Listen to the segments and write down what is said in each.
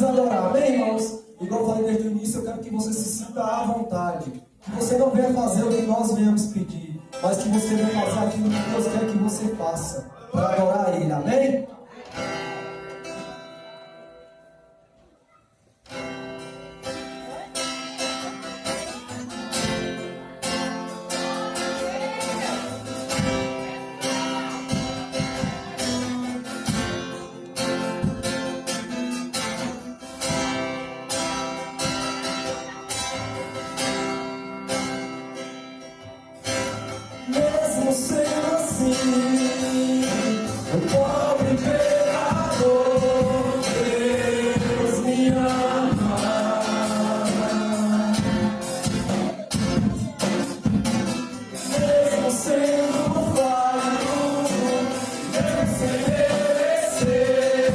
precisa adorar, amém, irmãos? Igual eu falei desde o início, eu quero que você se sinta à vontade. Que você não venha fazer o que nós viemos pedir, mas que você venha fazer aquilo que Deus quer que você faça, para adorar Ele, amém? Mesmo sendo assim, o pobre pecador, Deus me ama. Mesmo sendo falho, mesmo sem merecer,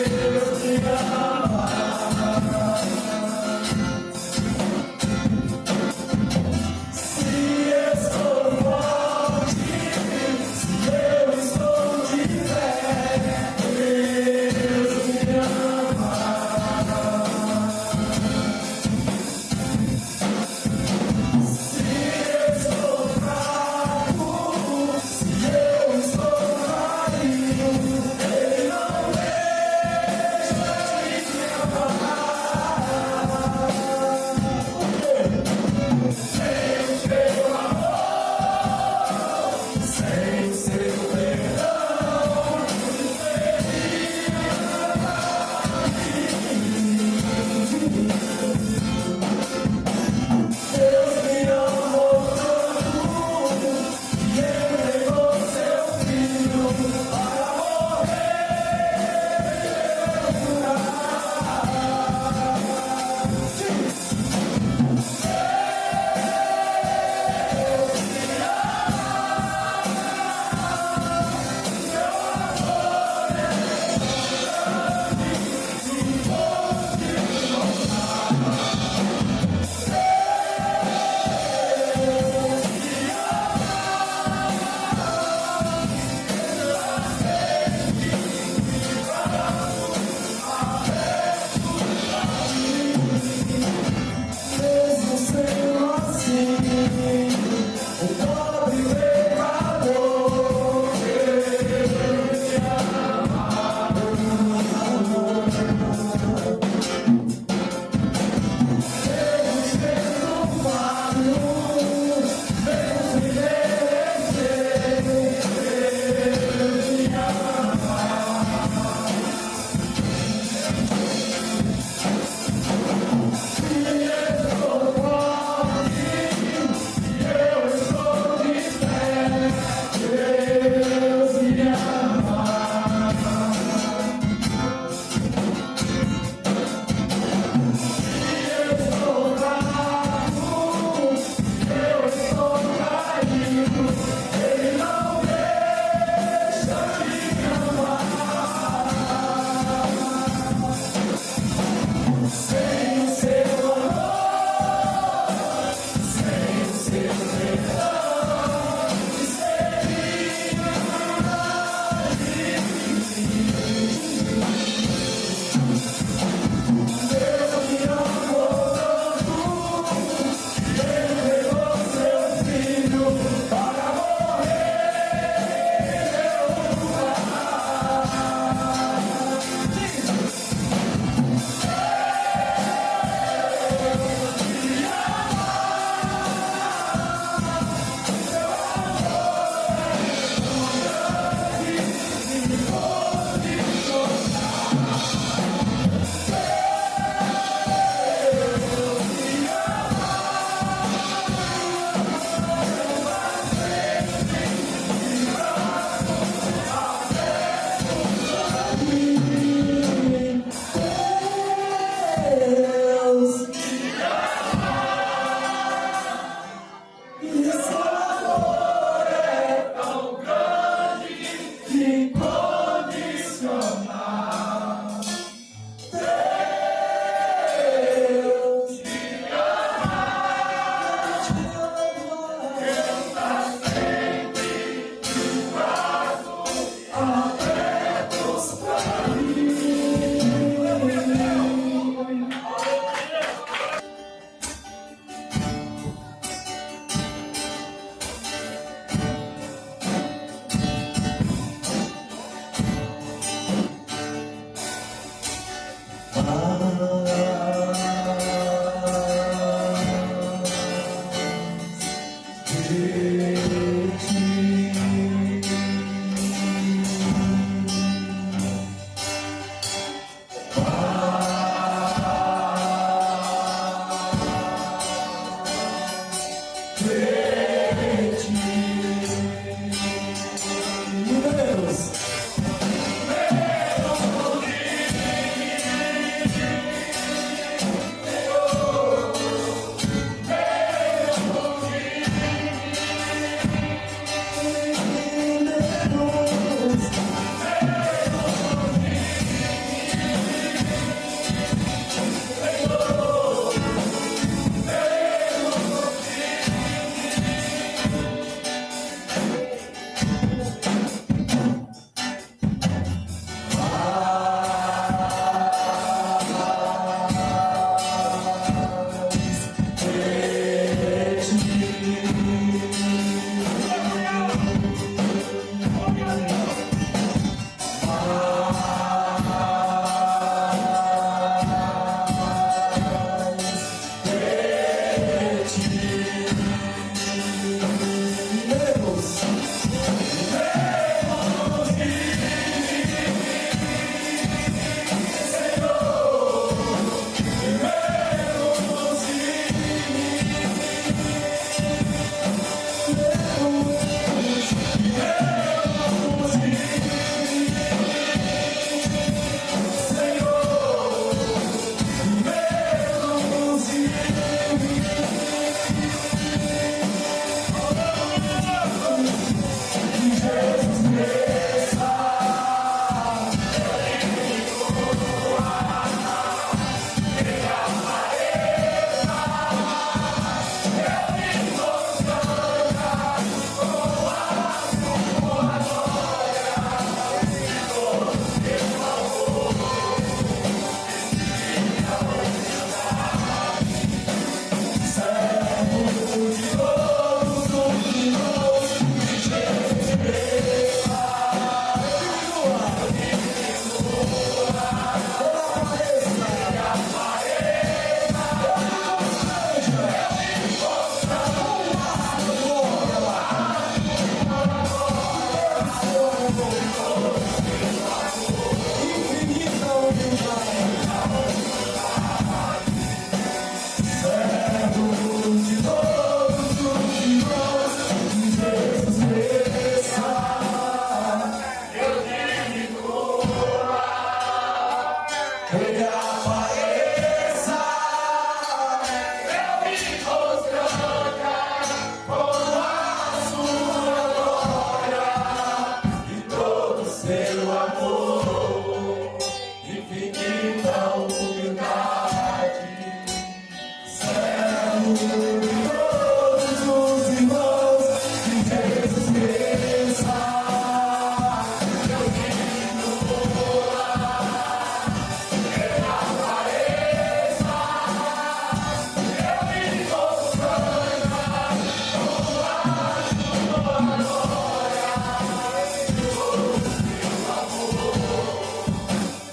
Deus me ama. seu amor, infinita humildade, servo de todos os irmãos de Jesus Cristo. Eu vim voar, eu apareça, eu vim mostrar tua glória,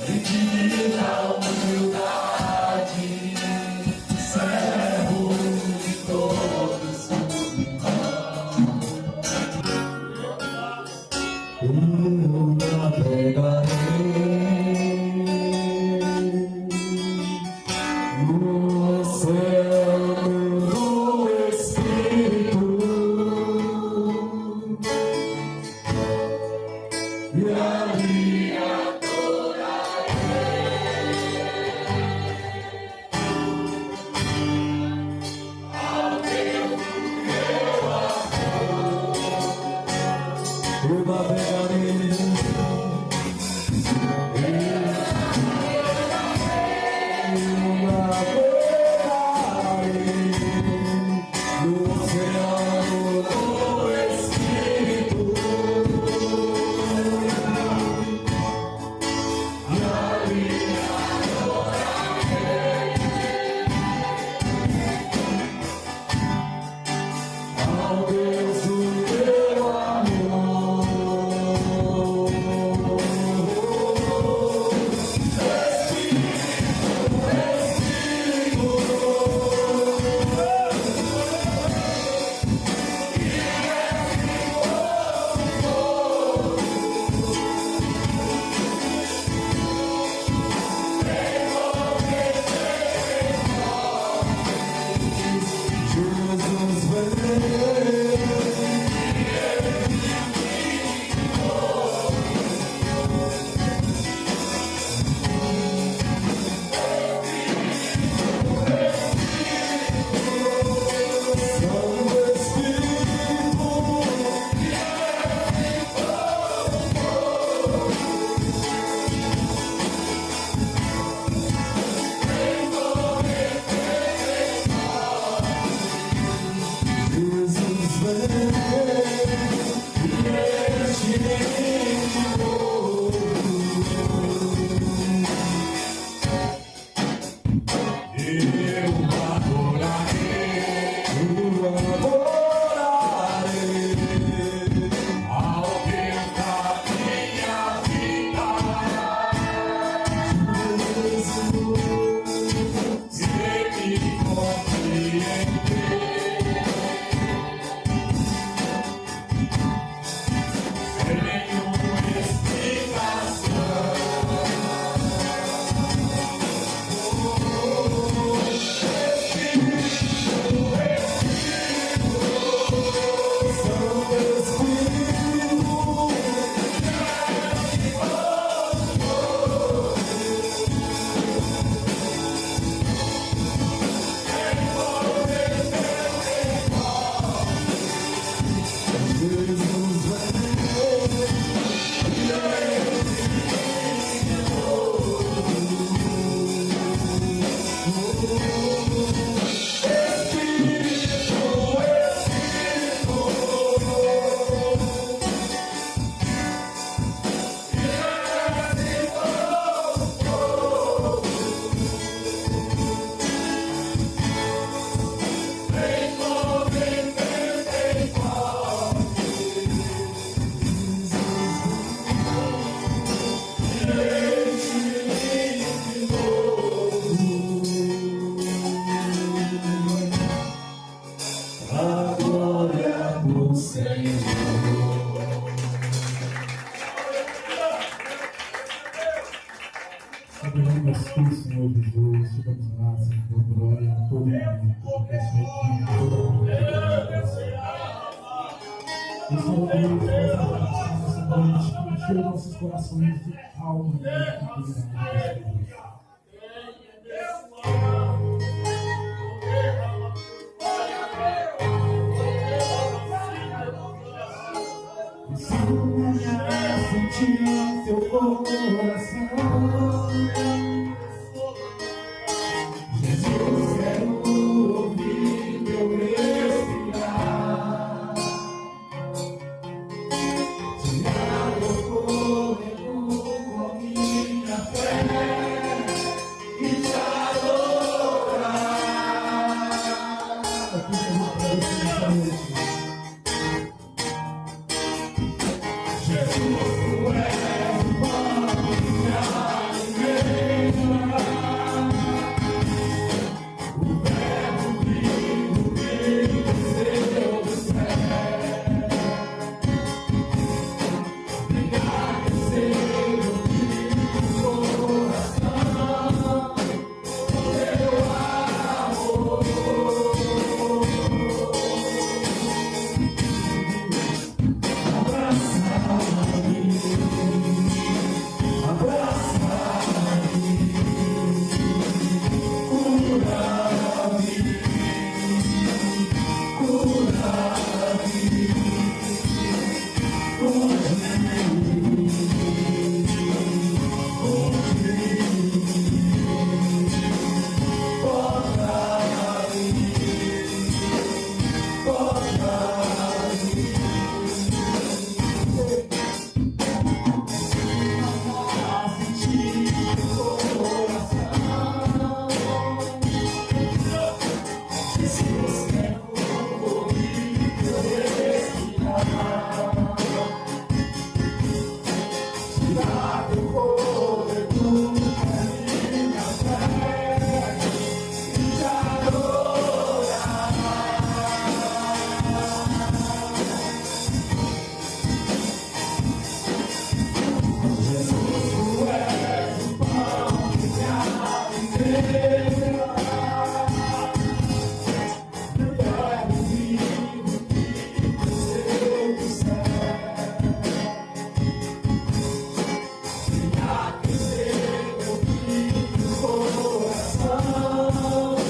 infinita humildade, servo de todos os irmãos. Eu navegarei no oceano do Espírito e ali eu navegarei no oceano do Espírito e ali ao Deus do meu amor. Jesus veio. Santo Espírito, Jesus veio e enche de novo. Eu adorarei Ao Deus da minha vida, ele compreender, sem nenhuma explicação. Santo Espírito, Jesus a glória do Senhor. Sabemos que, Senhor Jesus, te damos graça, te damos glória a todo momento, porque o Senhor é digno, todo mundo é e Senhor Deus, nessa noite, encheu nossos corações de alma e de tranquilidade, Senhor. Se tu me sentir coração. Jesus, quero ouvir teu respirar. Tirar o fôlego com a minha fé e te adorar. Aqui Jesus para você nessa noite. Jesus, tu és o pão que me alimenta. O verbo vivo que desceu do céu. Obrigado, Senhor, do coração, teu amor.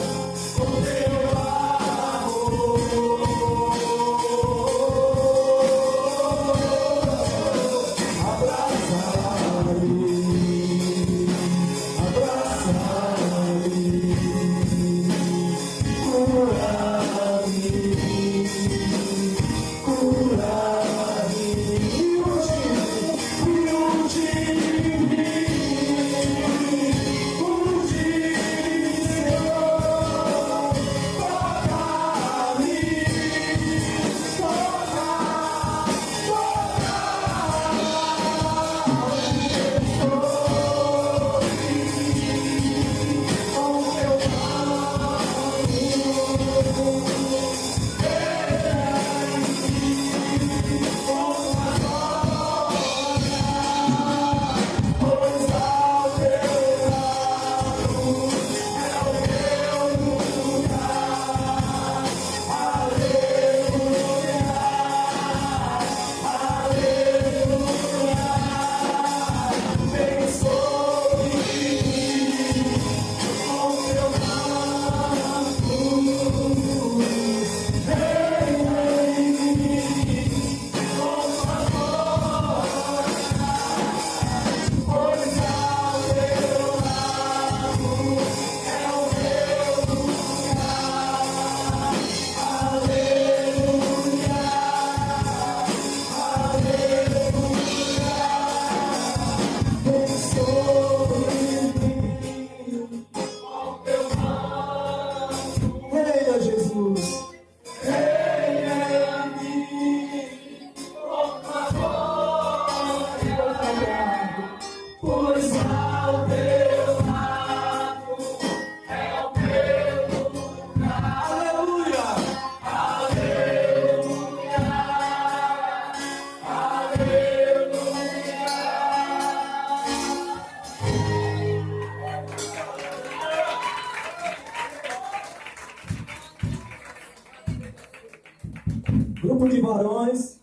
Grupo de varões.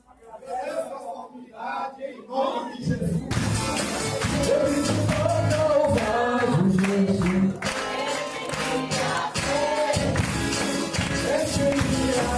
Em nome de Jesus. Enche-me a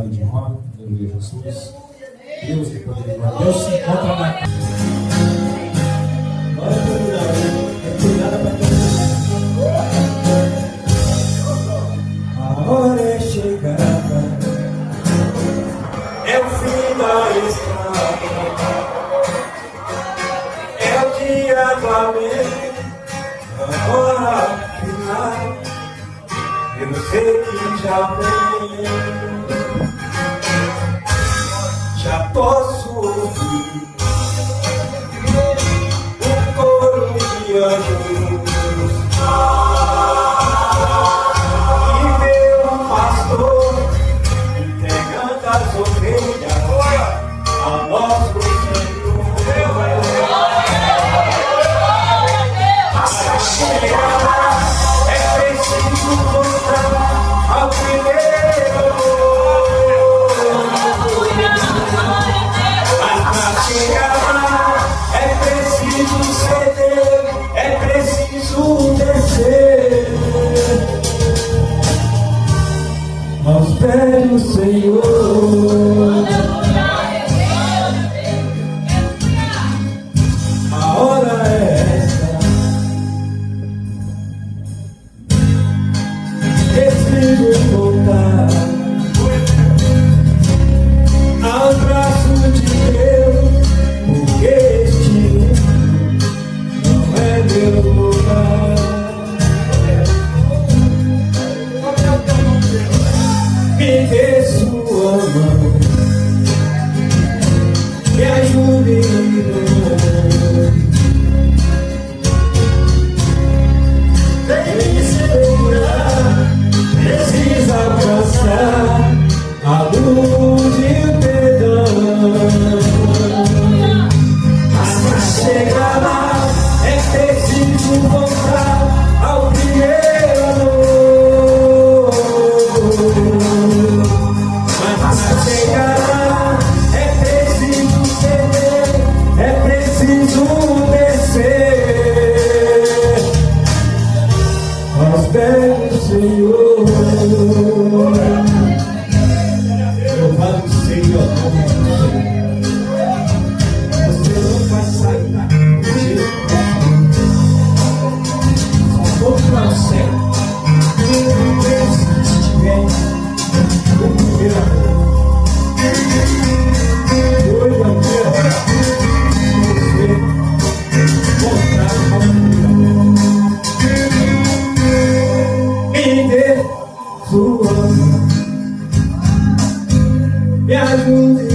De rock, aleluia, Jesus. Deus que poderia guardar. Deus se encontra na casa. Olha para o lado, é cuidado para todo mundo. A hora é chegada, é o fim da estrada, é o dia do amém, a hora final. Eu sei que já vem. Já posso ouvir o coro de anjos e ver um pastor entregando as ovelhas ao nosso Senhor. Para chegar lá é preciso voltar ao primeiro amor. Chegar lá é preciso ceder, é preciso descer aos pés do Senhor. A hora é essa, preciso voltar ao braço de Deus. Este não é meu lugar. Me dê sua mão, me ajude vem me segurar. Precisa alcançar a luz e o perdão. Chegar lá é preciso voltar ao primeiro amor. Mas para chegar lá é preciso ceder, é preciso descer aos pés do Senhor. Louvado seja o nome do Senhor. Vai sair daqui, só vou para o céu. Se tiver o primeiro amor, doido amor, você voltar ao primeiro amor. Me dê sua mão, me ajude.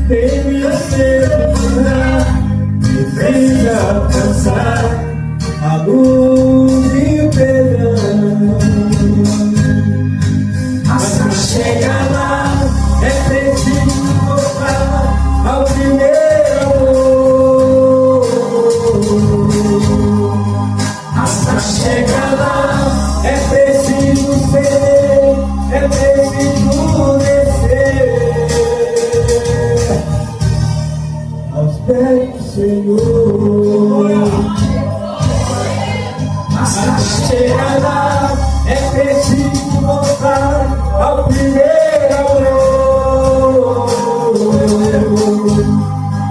Vem me segurar, precisa alcançar a luz e o perdão. Mas para chegar lá é preciso voltar ao primeiro amor. Mas para chegar lá é preciso ceder, é preciso descer aos pés do Senhor. Para chegar lá é preciso voltar ao primeiro amor.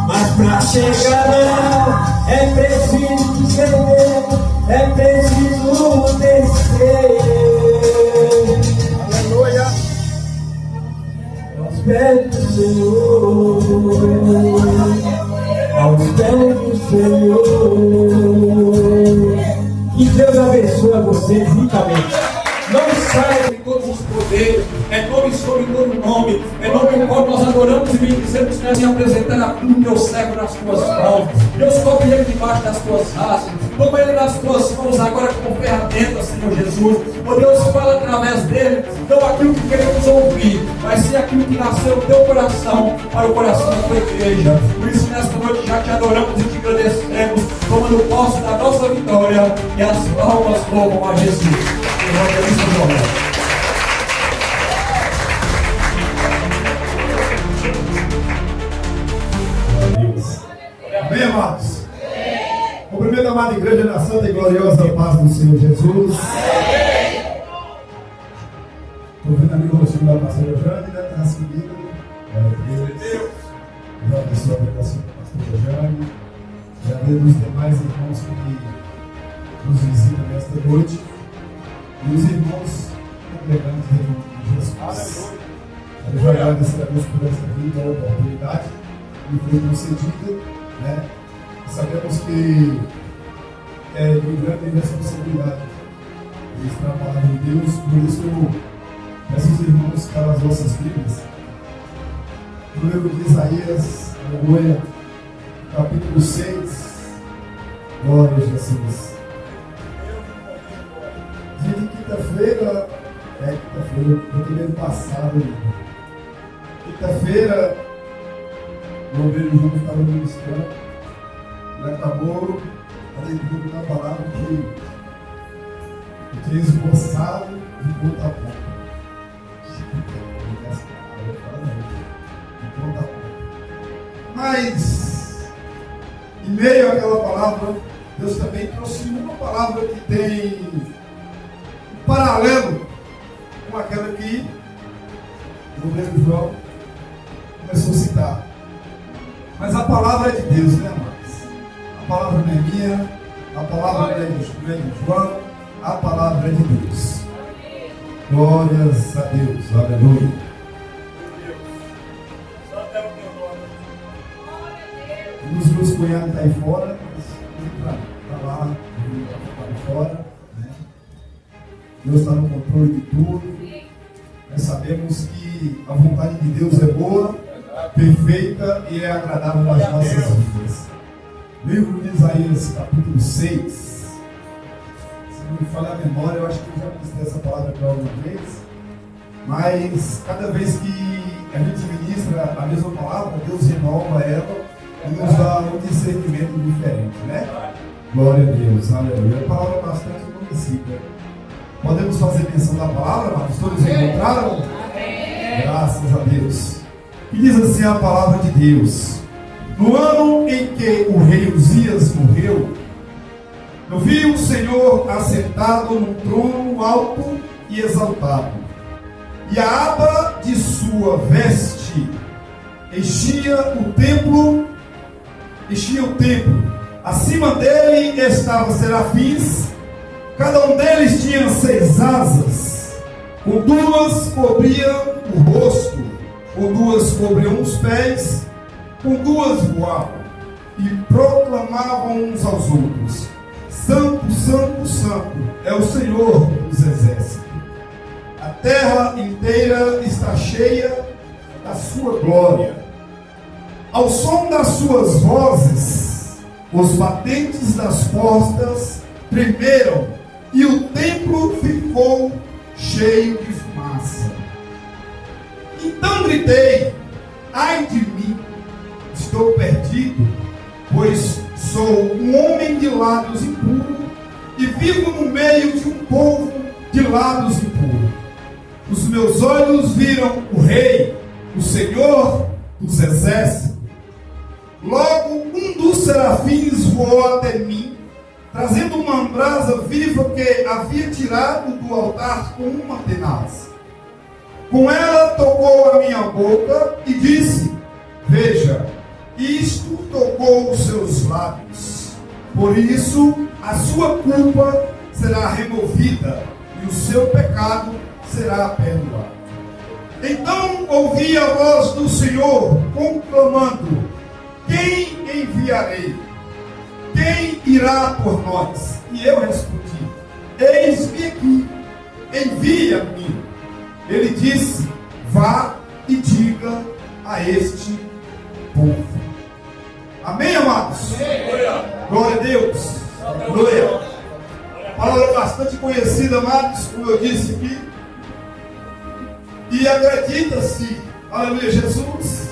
Mas para chegar não, é preciso ceder, é preciso descer. Aleluia. Aos pés do Senhor, aos pés do Senhor. Que Deus abençoe vocês ricamente. Não saia de todos os poderes, é nome sobre todo nome, é nome no qual nós adoramos e bendizemos, que nós te apresentando a cruz do teu servo nas tuas mãos. Deus, coloca ele debaixo das tuas asas, toma ele nas tuas mãos agora como ferramenta, Senhor Jesus. Oh Deus, fala através dele, não aquilo que queremos ouvir, mas sim aquilo que nasceu no teu coração, para o coração da tua igreja. Por isso, nesta noite já te adoramos e te agradecemos, tomando posse da nossa vitória, e as palmas louvam a Jesus. Amém, amados? Cumprimento a amada igreja na santa e gloriosa paz do Senhor Jesus. Estou vendo ali o rostinho da pastora Jane, né? Está seguindo. Deus. Já abençoe a pregação da pastora Jane. Já vejo os demais irmãos que nos visitam nesta noite. E os irmãos congregantes em nome de Jesus. Eu já agradeço a Deus por essa vida, a oportunidade que foi concedida, né? Sabemos que é de grande responsabilidade ministrar a palavra de Deus, por isso eu peço aos irmãos para as vossas Bíblias. No livro de Isaías, aleluia, capítulo 6, glória a Jesus. Dia de quinta-feira, do domingo passado, quinta-feira, o obreiro João estava ministrando, ele acabou adentrando na palavra que tinha esboçado de ponta a ponta. De ponta a ponta. Mas, em meio àquela palavra, Deus também trouxe uma palavra que tem paralelo com aquela que o obreiro João começou a citar. Mas a palavra é de Deus, né, amados? A palavra não é minha, a palavra não é de João, a palavra é de Deus. Glórias a Deus, aleluia. Um dos meus cunhados está aí fora, mas está lá, para fora. Deus está no controle de tudo. Nós sabemos que a vontade de Deus é boa, perfeita e é agradável nas nossas vidas. Livro de Isaías, capítulo 6. Se não me falha a memória, eu acho que eu já ministrei essa palavra aqui alguma vez. Mas cada vez que a gente ministra a mesma palavra, Deus renova ela e nos dá um discernimento diferente, né? Glória a Deus, aleluia. É uma palavra bastante conhecida. Podemos fazer menção da palavra, mas todos encontraram? Amém. Graças a Deus. E diz assim a palavra de Deus: no ano em que o rei Uzias morreu, eu vi o Senhor assentado num trono alto e exaltado, e a aba de sua veste enchia o templo. Acima dele estavam serafins. Cada um deles tinha 6 asas, com 2 cobriam o rosto, com 2 cobriam os pés, com 2 voavam, e proclamavam uns aos outros: Santo, Santo, Santo é o Senhor dos exércitos. A terra inteira está cheia da sua glória. Ao som das suas vozes, os batentes das portas tremeram, e o templo ficou cheio de fumaça. Então gritei: ai de mim, estou perdido, pois sou um homem de lábios impuros e vivo no meio de um povo de lábios impuros. Os meus olhos viram o Rei, o Senhor dos exércitos. Logo um dos serafins voou até mim, trazendo uma brasa viva que havia tirado do altar com uma tenaz. Com ela tocou a minha boca e disse: veja, isto tocou os seus lábios. Por isso, a sua culpa será removida e o seu pecado será perdoado. Então ouvi a voz do Senhor conclamando: quem enviarei? Quem irá por nós? E eu respondi: eis-me aqui, envia-me. Ele disse: vá e diga a este povo. Amém, amados? Glória a Deus. Glória. Palavra bastante conhecida, amados, como eu disse aqui. E acredita-se, aleluia, Jesus,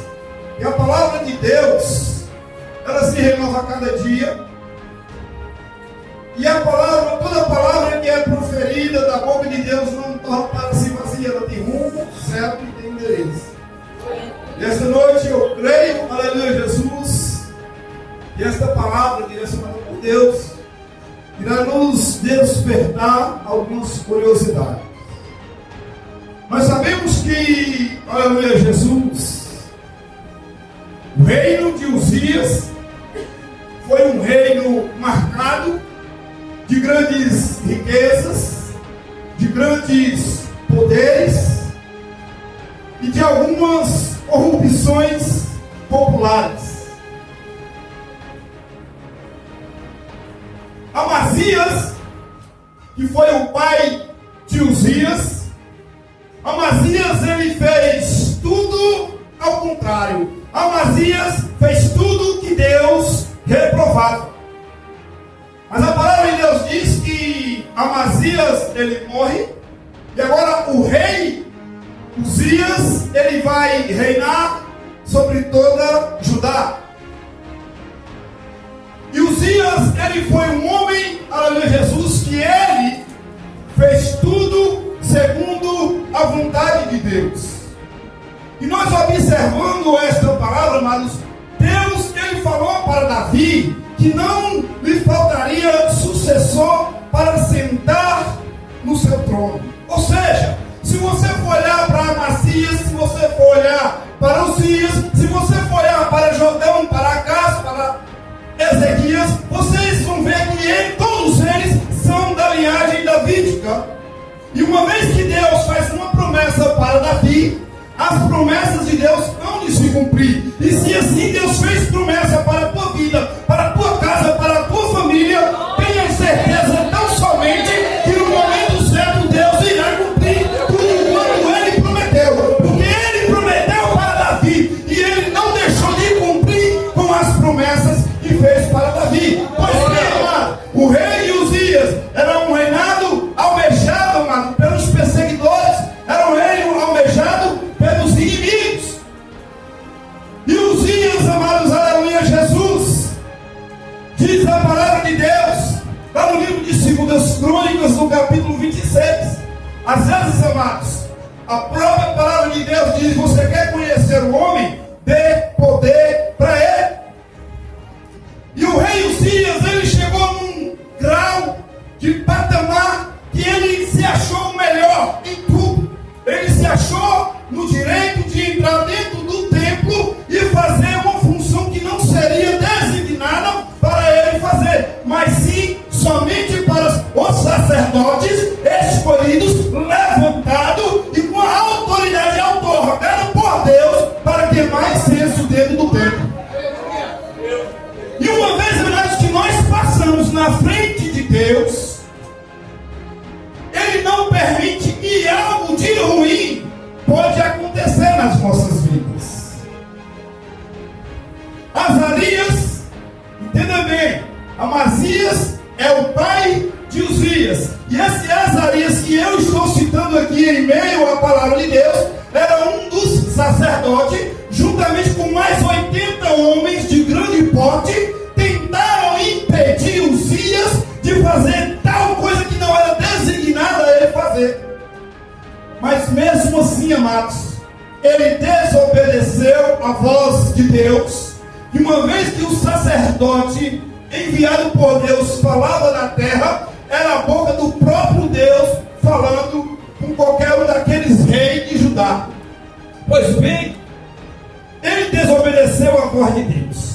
que a palavra de Deus, ela se renova a cada dia. E a palavra, toda palavra que é proferida da boca de Deus não torna para si vazia, ela tem rumo certo e tem endereço. E esta noite eu creio, aleluia, Jesus, que esta palavra direcionada por Deus irá nos despertar algumas curiosidades. Nós sabemos que, aleluia, Jesus, o reino de Uzias foi um reino marcado de grandes riquezas, de grandes poderes e de algumas corrupções populares. Amazias, que foi o pai de Uzias, Amazias, ele fez tudo ao contrário. Amazias fez tudo que Deus reprovava. Mas a palavra de Deus diz que Amazias, ele morre, e agora o rei Uzias, ele vai reinar sobre toda Judá. E Uzias, ele foi um homem, aleluia, Jesus, que ele fez tudo segundo a vontade de Deus. E nós observando esta palavra, amados, Deus, ele falou para Davi que não lhe faltaria sucessor para sentar no seu trono. Ou seja, se você for olhar para Amazias, se você for olhar para Uzias, se você for olhar para Jotão, para Acaz, para Ezequias, vocês vão ver que todos eles são da linhagem davídica. E uma vez que Deus faz uma promessa para Davi, as promessas de Deus vão de se cumprir. E se assim Deus fez promessa para a tua vida, para a tua casa, para a tua família, tenha certeza tão somente que no momento certo Deus irá cumprir tudo quanto Ele prometeu. Porque Ele prometeu para Davi e Ele não deixou de cumprir com as promessas que fez para Davi. Pois bem, amado, o rei Uzias era um reinado almejado, amado, pelos perseguidores, era um reino almejado pelos inimigos. E Uzias, amados, aleluia, Jesus, diz a palavra de Deus, lá no livro de 2 Crônicas, no capítulo 26, às vezes, amados, a própria palavra de Deus diz: você quer conhecer o homem? Dê poder para ele. E o rei Uzias, ele chegou num grau de patamar que ele se achou o melhor em tudo. Ele se achou no direito de entrar dentro do templo e fazer uma função que não seria designada para ele fazer, mas sim somente para os sacerdotes escolhidos, levantados e com a autoridade outorgada por Deus para queimar incenso dentro do templo. E uma vez, amados, que nós passamos na frente de Deus, Ele não permite que algo de ruim pode acontecer nas nossas vidas. Azarias, entenda bem, Amazias é o pai de Uzias. E esse Azarias que eu estou citando aqui em meio à palavra de Deus, era um dos sacerdotes, juntamente com mais 80 homens de grande porte, tentaram impedir Uzias de fazer tal coisa que não era designada a ele fazer. Mas mesmo assim, amados, ele desobedeceu a voz de Deus. E uma vez que o sacerdote enviado por Deus falava na terra, era a boca do próprio Deus falando com qualquer um daqueles reis de Judá. Pois bem, ele desobedeceu a voz de Deus.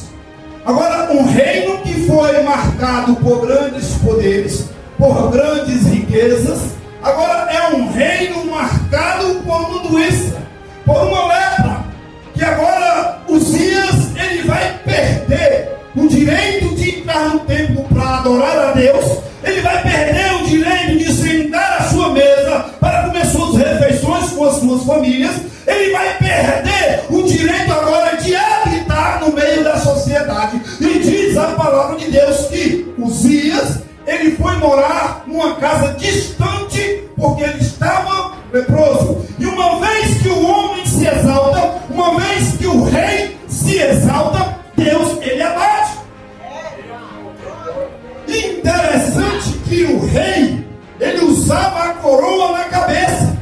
Agora, um reino que foi marcado por grandes poderes, por grandes riquezas, agora é um reino marcado por uma doença, por uma lepra, que agora Uzias, ele vai perder o direito de entrar no templo para adorar a Deus, ele vai perder o direito de sentar à sua mesa para comer suas refeições com as suas famílias, ele vai perder o direito agora de habitar no meio da sociedade. E diz a palavra de Deus que Uzias, ele foi morar numa casa distante, porque ele estava leproso. E uma vez que o homem se exalta, uma vez que o rei se exalta, Deus, ele abate. Interessante que o rei, ele usava a coroa na cabeça,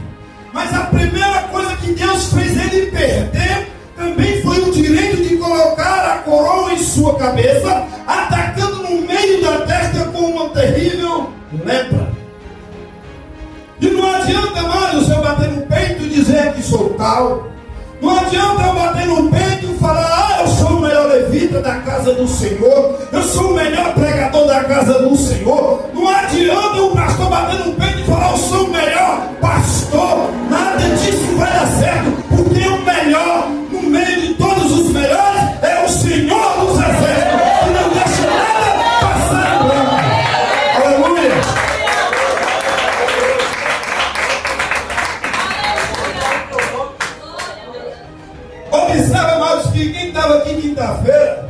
mas a primeira coisa que Deus fez ele perder também foi o direito de colocar a coroa em sua cabeça, atacando no meio da testa com uma terrível lepra. E não adianta mais eu bater no peito e dizer que sou tal. Não adianta eu bater no peito e falar, eu sou o melhor levita da casa do Senhor, eu sou o melhor pregador da casa do Senhor. Não adianta o pastor bater no peito e falar, eu sou o melhor pastor. Nada disso vai dar certo, porque o melhor, no meio de todos os melhores, é o Senhor dos exércitos, que não deixa nada passar em branco. Aleluia! Observa, amados, que quem estava aqui quinta-feira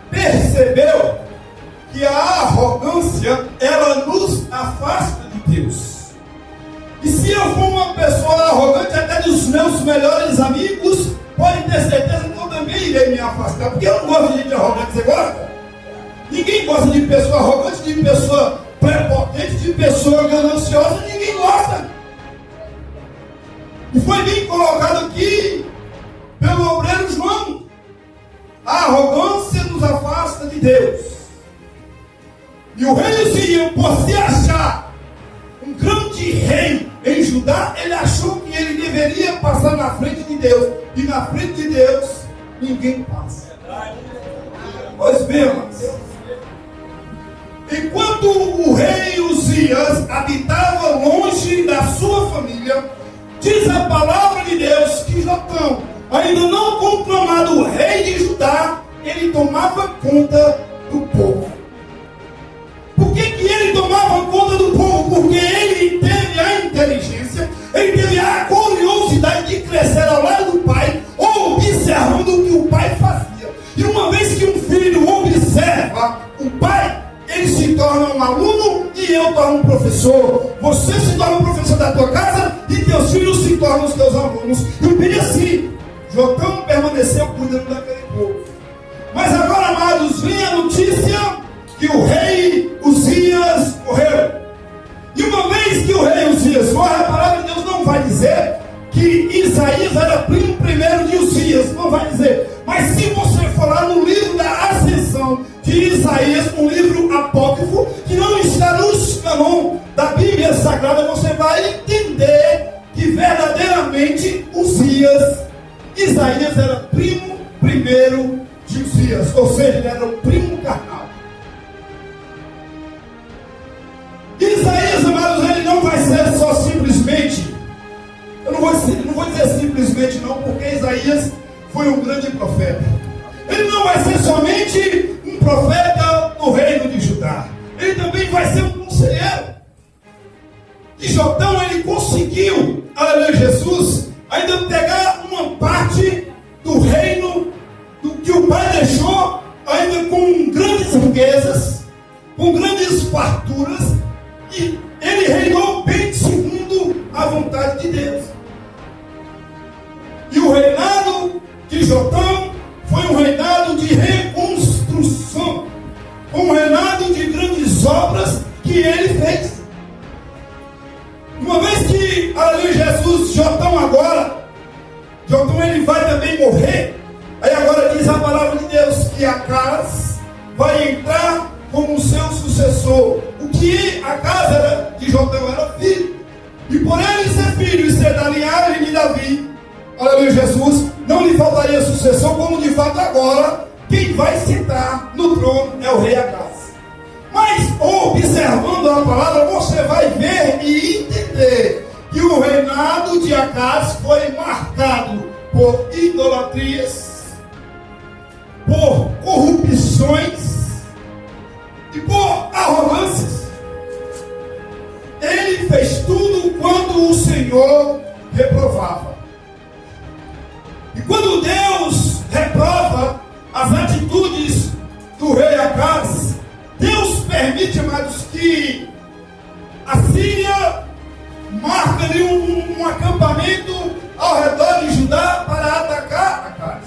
percebeu que a arrogância, ela nos afasta de Deus. E se eu for uma pessoa arrogante, até dos meus melhores amigos, pode ter certeza que eu também irei me afastar, porque eu não gosto de gente arrogante. Você gosta? Ninguém gosta de pessoa arrogante, de pessoa prepotente, de pessoa gananciosa. Ninguém gosta. E foi bem colocado aqui pelo obreiro João: a arrogância nos afasta de Deus. E o rei Uzias, por se achar um grande rei em Judá, ele achou que ele deveria passar na frente de Deus. E na frente de Deus, ninguém passa. Pois bem, irmãos, enquanto o rei Uzias habitava longe da sua família, diz a palavra de Deus que Jotão, ainda não conclamado rei de Judá, ele tomava conta do povo. Por que ele tomava conta do povo? Porque ele teve a inteligência, ele teve a curiosidade de crescer ao lado do pai, observando o que o pai fazia. E uma vez que um filho observa o pai, ele se torna um aluno e eu torno um professor. Você se torna um professor da tua casa e teus filhos se tornam os teus alunos. E bem assim, Jotão permaneceu cuidando daquele povo. Mas agora, amados, vem a notícia que o rei Uzias morreu. E uma vez que o rei Uzias morre, a palavra de Deus não vai dizer que Isaías era primo primeiro de Uzias. Não vai dizer. Mas se você for lá no livro da Ascensão de Isaías, um livro apócrifo, que não está no canon da Bíblia Sagrada, você vai entender que verdadeiramente Isaías era primo primeiro de Uzias, ou seja, ele era o primo carnal. Isaías, amados, ele não vai ser só simplesmente, eu não vou dizer simplesmente não, porque Isaías foi um grande profeta. Ele não vai ser somente um profeta do reino de Judá, ele também vai ser um conselheiro. E Jotão, ele conseguiu, aleluia, Jesus, ainda pegar uma parte do reino do que o pai deixou, ainda com grandes riquezas, com grandes farturas, e ele reinou bem segundo a vontade de Deus. E o reinado de Jotão foi um reinado de reconstrução, um reinado de grandes obras que ele fez. Uma vez que, aleluia, Jesus, Jotão ele vai também morrer. Aí agora diz a palavra de Deus que Acaz vai entrar como seu sucessor. O que Acaz era de Jotão era filho. E por ele ser filho e ser da linhagem de Davi, aleluia, Jesus, não lhe faltaria sucessor, como de fato agora, quem vai sentar no trono é o rei Acás. Mas, observando a palavra, você vai ver e entender que o reinado de Acás foi marcado por idolatrias, por corrupções e por arrogâncias. Ele fez tudo quando o Senhor reprovava. E quando Deus reprova as atitudes do rei Acás, Deus permite, amados, que a Síria marca ali um acampamento ao redor de Judá para atacar Acás.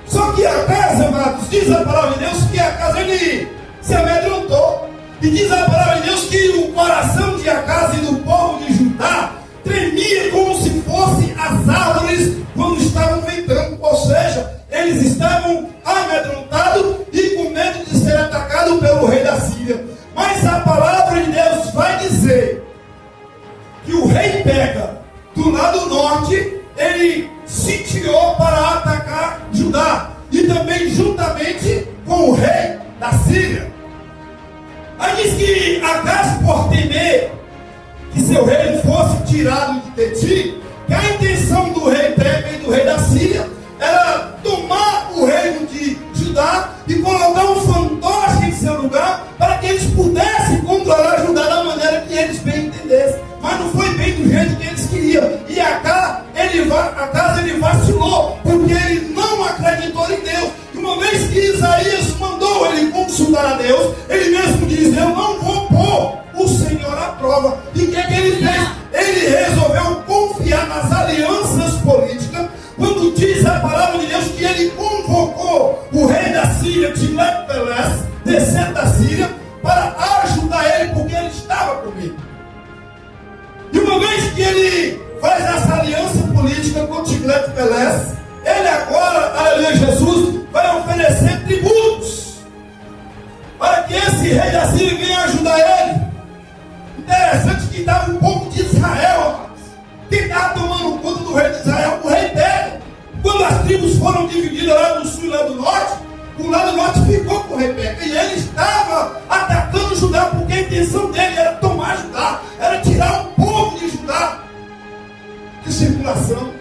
Só que Acás, amados, diz a palavra de Deus que Acás ele se amedrontou. E diz a palavra de Deus que o coração de Acás e do povo de Judá tremia como se fossem as árvores quando estavam ventando. Ou seja, eles estavam amedrontados e com medo de ser atacados pelo rei da Síria. Mas a palavra de Deus vai dizer que o rei Pega, do lado norte, ele sitiou para atacar Judá. E também juntamente com o rei da Síria. Aí diz que Acás, por temer que seu reino fosse tirado de Teti, que a intenção do rei Pega e do rei da Síria era tomar o reino de Judá e colocar um fantoche em seu lugar para que eles pudessem controlar Judá da maneira que eles bem entendessem. Mas não foi bem do jeito que eles queriam. E Acás ele vacilou, porque ele não acreditou em Deus. E uma vez que Isaías mandou ele consultar a Deus, ele mesmo diz: eu não vou pôr o Senhor à prova. E o que é que ele fez? Ele resolveu confiar nas alianças políticas, quando diz a palavra de Deus que ele convocou o rei da Síria, Tiglat-Pileser, descendo da Síria, para ajudar ele, porque ele estava com medo. E uma vez que ele faz essa aliança política com Tiglat-Pileser, ele agora, aleluia, Jesus, vai oferecer tributos para que esse rei da Síria venha ajudar ele. Interessante que estava um pouco de Israel, amados. Quem estava tomando conta do rei de Israel? O rei Pega. Quando as tribos foram divididas lá do sul e lá do norte, o lado norte ficou com o rei Pega. E ele estava atacando Judá, porque a intenção dele era tomar Judá, era tirar o povo de Judá de circulação.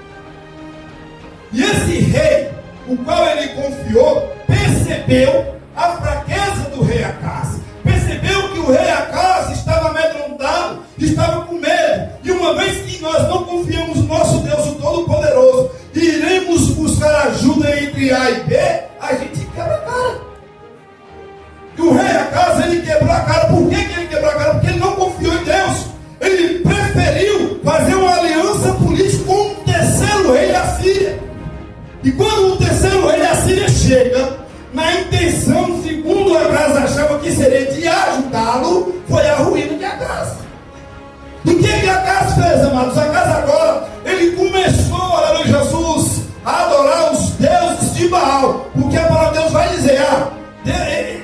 E esse rei, o qual ele confiou, percebeu a fraqueza do rei Acás. Percebeu que o rei Acás estava amedrontado, estava com medo. E uma vez que nós não confiamos no nosso Deus, o Todo-Poderoso, e iremos buscar ajuda entre A e B, a gente quebra a cara. E o rei Acás, ele quebrou a cara. Por que ele quebrou a cara? Porque ele não confiou em Deus. Ele preferiu fazer uma aliança política com o terceiro rei da Síria. E quando o terceiro rei da Síria chega, na intenção, segundo Acás achava que seria de ajudá-lo, foi a ruína de Acás. E o que Acás fez, amados? Acás agora, ele começou, aleluia, Jesus, a adorar os deuses de Baal. Porque a palavra de Deus vai dizer: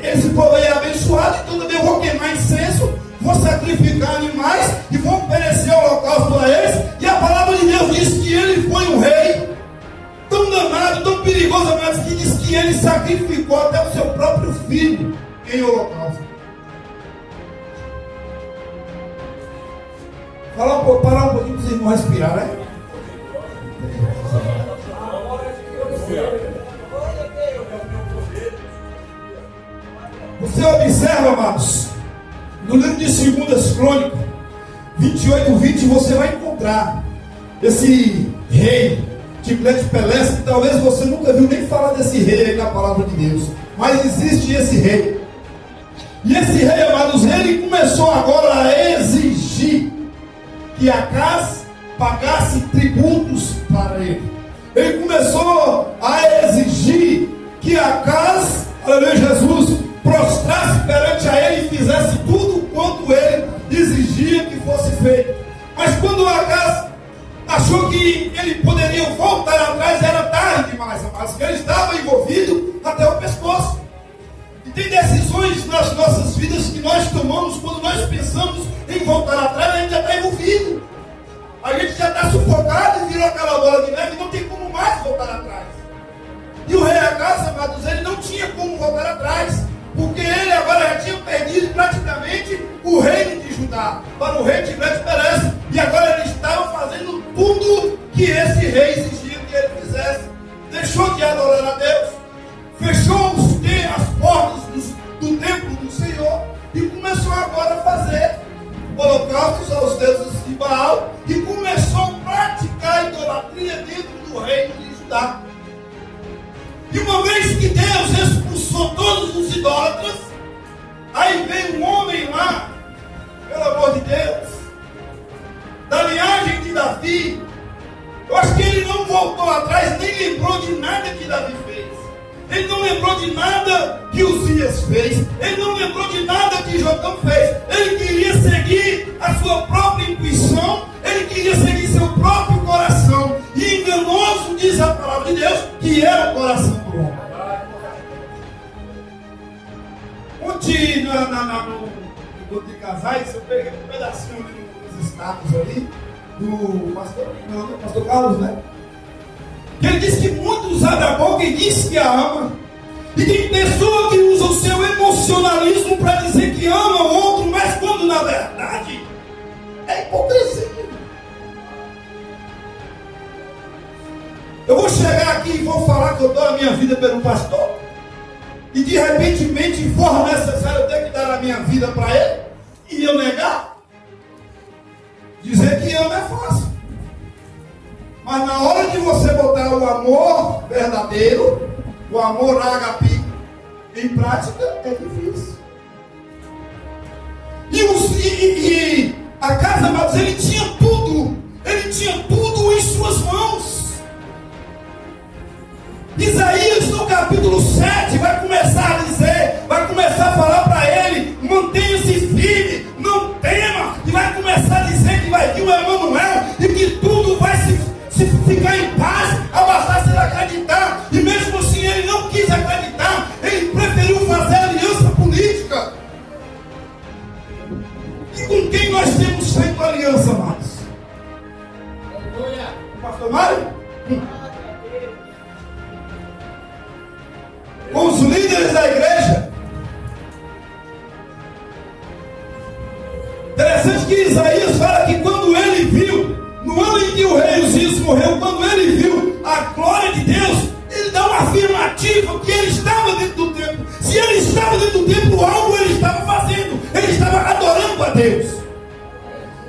esse povo aí é abençoado, então também eu vou queimar incenso, vou sacrificar animais e vou oferecer holocausto para eles. E a palavra de Deus diz que ele foi um rei tão danado, tão perigoso, amados, que diz que ele sacrificou até o seu próprio filho em holocausto. Parar um pouquinho para os irmãos respirar, né? Você observa, amados, no livro de 2 Crônicas 28:20, você vai encontrar esse rei Tiglat-Pileser, que talvez você nunca viu nem falar desse rei aí na palavra de Deus, mas existe esse rei. E esse rei, amados, ele começou agora a exigir que Acás pagasse tributos para ele. Ele começou a exigir que Acás, aleluia, Jesus, prostrasse perante a ele e fizesse tudo quanto ele exigia que fosse feito. Mas quando Acás achou que ele poderia voltar atrás, era tarde demais, amados, porque ele estava envolvido até o pescoço. E tem decisões nas nossas vidas que nós tomamos quando nós pensamos em voltar atrás, a gente já está envolvido. A gente já está sufocado e virou aquela bola de neve e não tem como mais voltar atrás. E o rei Acaz, amados, ele não tinha como voltar atrás, porque ele agora já tinha perdido praticamente o reino de Judá para o rei Tiglat-Pileser, e agora ele estava fazendo tudo que esse rei exigia que ele fizesse. Deixou de adorar a Deus, fechou as portas do templo do Senhor e começou agora a fazer holocaustos aos deuses de Baal e começou a praticar a idolatria dentro do reino de Judá. E uma vez que Deus expulsou todos os idólatras, aí veio um homem lá, pelo amor de Deus, da linhagem de Davi. Eu acho que ele não voltou atrás, nem lembrou de nada que Davi fez. Ele não lembrou de nada que Uzias fez. Ele não lembrou de nada que Jotam fez. Ele queria seguir a sua própria intuição. Ele queria seguir seu próprio coração. E enganoso, diz a palavra de Deus, que era o coração do homem. Ontem, no grupo de casais, eu peguei um pedacinho ali nos status ali, do pastor Carlos, né? Ele diz que muitos abrem a boca e diz que a ama. E tem pessoa que usa o seu emocionalismo para dizer que ama o outro, mas quando na verdade é hipocrisia. Eu vou chegar aqui e vou falar que eu dou a minha vida pelo pastor, e de repentemente for necessário eu ter que dar a minha vida para ele, e eu negar. Dizer que ama é fácil, mas na hora de você botar o amor verdadeiro, o amor ágape, em prática, é difícil. E a casa, amados, ele tinha tudo em suas mãos. Isaías, no capítulo 7, vai começar a falar para ele: mantenha-se firme, não tema, e vai começar a dizer que vai vir o Emanuel, e que tudo vai se ficar em paz, bastar ele acreditar. E mesmo assim ele não quis acreditar, ele preferiu fazer aliança política. E com quem nós temos feito aliança, amados? Pastor Mário? Com os líderes da igreja. Interessante que Isaías fala que quando ele viu, no ano em que o rei Uzias morreu, quando ele viu a glória de Deus, ele dá uma afirmativa que ele estava dentro do templo. Se ele estava dentro do templo, algo ele estava fazendo, ele estava adorando a Deus.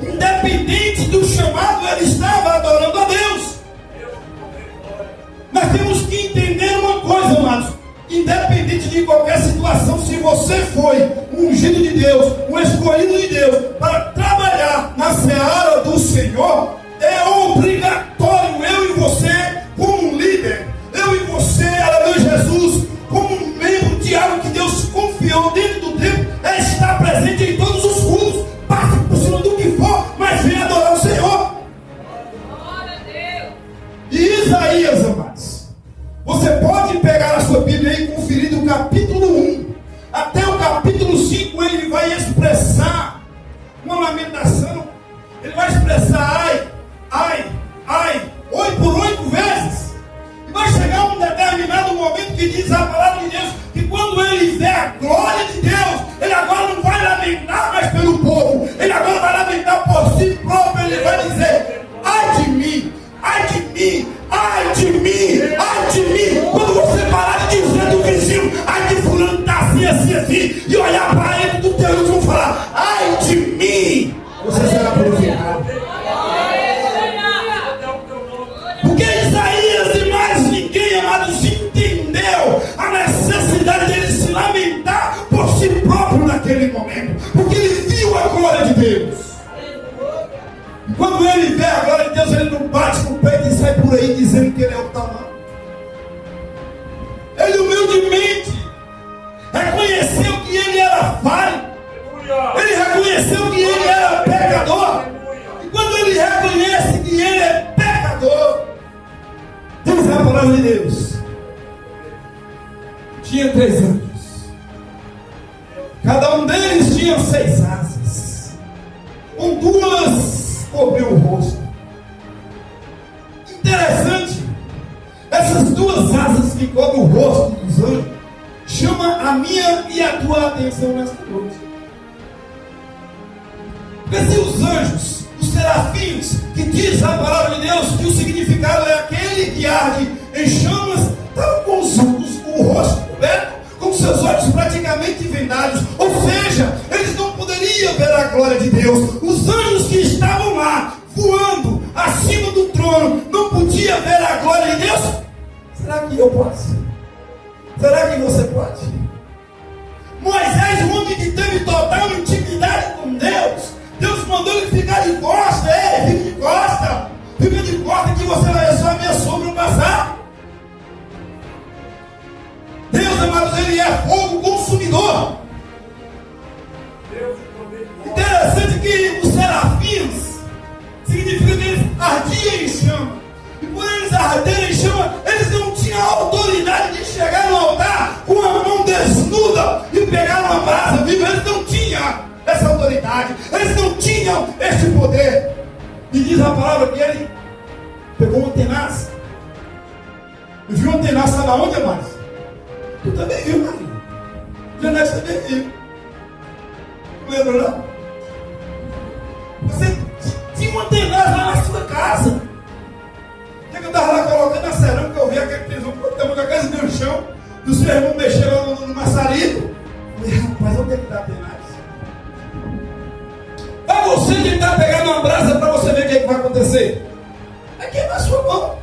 Independente do chamado, ele estava adorando a Deus. Nós temos que entender uma coisa, amados. Independente de qualquer situação, se você foi um ungido de Deus, um escolhido de Deus, para trabalhar na seara do Senhor, é obrigatório eu e você, como um líder, eu e você, aleluia, Jesus, como um membro de algo que Deus confiou dentro do templo, é estar presente em todos os cultos, passe por cima do que for, mas venha adorar o Senhor. E Isaías, amados, você pode pegar a sua Bíblia e conferir do capítulo 1 até o capítulo 5, ele vai expressar uma lamentação. Ele vai expressar ai, 8 por 8 vezes. E vai chegar um determinado momento que diz a palavra de Deus que quando ele vê a glória de Deus, ele agora não vai lamentar mais pelo povo, ele agora vai lamentar por si próprio. Ele vai dizer: ai de mim, ai de mim, ai de mim, ai de mim. Quando você parar de dizer do vizinho: ai de fulano, tá assim, e olhar para ele do teu último e falar: ai de mim, você será purificado. Porque Isaías e mais ninguém, amados, entendeu a necessidade dele se lamentar por si próprio naquele momento, porque ele viu a glória de Deus. E quando ele vê a glória de Deus, ele não bate no peito e sai por aí dizendo que ele é o tamanho. Ele humildemente reconheceu que ele era falho. Ele reconheceu que ele era pecador. E quando ele reconhece que ele é pecador, diz a palavra de Deus: tinha 3 anos, cada um deles tinha 6 asas, com 2 cobriu o rosto. Interessante, essas duas asas que cobrem o rosto dos anjos chama a minha e a tua atenção nesta noite. Porque se os anjos, os serafins, que diz a palavra de Deus que o significado é aquele que arde em chamas, estavam com o rosto coberto, com seus olhos praticamente vendados, ou seja, eles não poderiam ver a glória de Deus. Os anjos que estavam lá, voando acima do trono, não podiam ver a glória de Deus? Será que eu posso? Será que você pode? Moisés, um homem que teve total intimidade com Deus, Deus mandou ele ficar de costa. Ei, fica de costa. Fica de costa que você vai só ver sobre o passar. Deus, amados, ele é fogo consumidor. Interessante que os serafins significa que eles ardiam em chama. E por eles arderem em chama, eles não tinham a autoridade de chegar no altar com a mão desnuda e pegar uma brasa viva. Eles não tinham essa autoridade, eles não tinham esse poder. E diz a palavra que ele pegou uma tenaz e viu uma tenaz, sabe aonde, mais? Tu também viu, Maria? Janete também viu. Não lembra, não? Você tinha uma tenaz lá na sua casa. O que eu estava lá colocando a cerâmica, eu vi aquele tesão cortando a casa no chão, do seu irmão mexendo no maçarico. Eu falei, rapaz, onde é que está a tenaz? Vai você tentar pegar uma brasa para você ver o que vai acontecer. Vai queimar a sua mão.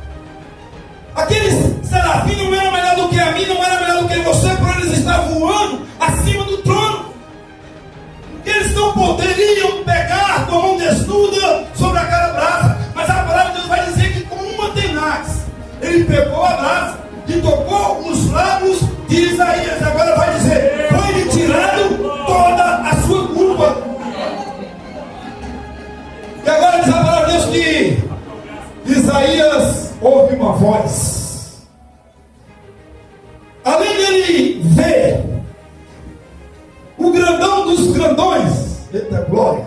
Aqueles serafins não eram melhor do que a mim, não era melhor do que você, por eles estar voando acima do trono. Eles não poderiam pegar com a mão desnuda sobre aquela brasa. Mas a palavra de Deus vai dizer que com uma tenaz, ele pegou a brasa e tocou nos lábios de Isaías. Agora vai dizer, foi-lhe tirado toda a sua culpa. E agora diz a palavra de Deus que Isaías ouve uma voz. Além dele ver o grandão dos grandões, eita glória,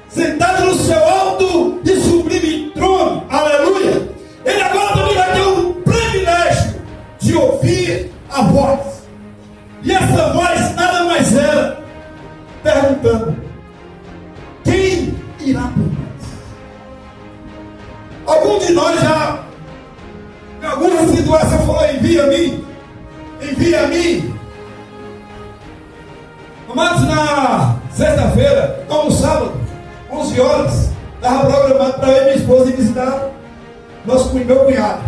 sentado no seu alto e sublime trono, aleluia, ele agora também vai ter o privilégio de ouvir a voz. E essa voz nada mais era perguntando, quem irá por nós? Algum de nós já em alguma situação falou, envia-me, envia-me. Amados, na sexta-feira, não, no sábado, 11 horas, estava programado para eu e minha esposa ir visitar meu cunhado.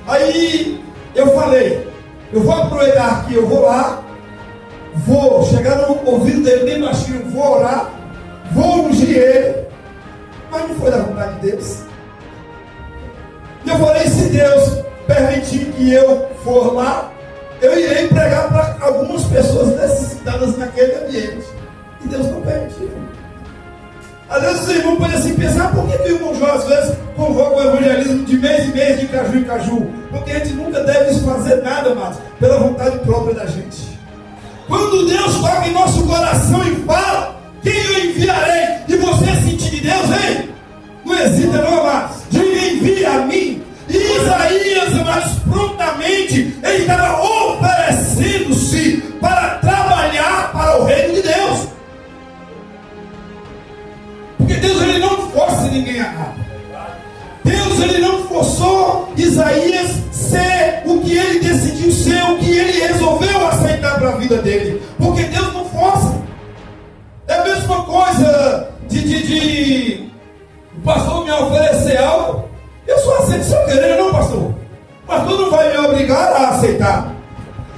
Aí eu falei, eu vou aproveitar que eu vou lá, vou chegar no ouvido dele bem baixinho, vou orar, vou ungir ele, mas não foi da vontade de Deus. E eu falei, se Deus permitir que eu for lá, eu irei pregar para algumas pessoas necessitadas naquele ambiente. E Deus não permitiu. Às vezes os irmãos podem assim pensar, por que o irmão João às vezes convoca o evangelismo de mês em mês, de caju em caju? Porque a gente nunca deve fazer nada, mas pela vontade própria da gente. Quando Deus toca em nosso coração e fala, quem eu enviarei? E você sentir de Deus, hein? Não hesita não, amados. Diga, envia a mim. E Isaías, amados, prontamente, ele estava oferecendo-se para trabalhar para o reino de Deus. Porque Deus, ele não força ninguém a nada. Deus, ele não forçou Isaías ser o que ele decidiu ser, o que ele resolveu aceitar para a vida dele. Porque Deus não força. É a mesma coisa de o pastor me oferecer algo, eu só aceito se eu querer, não, pastor. O pastor não vai me obrigar a aceitar.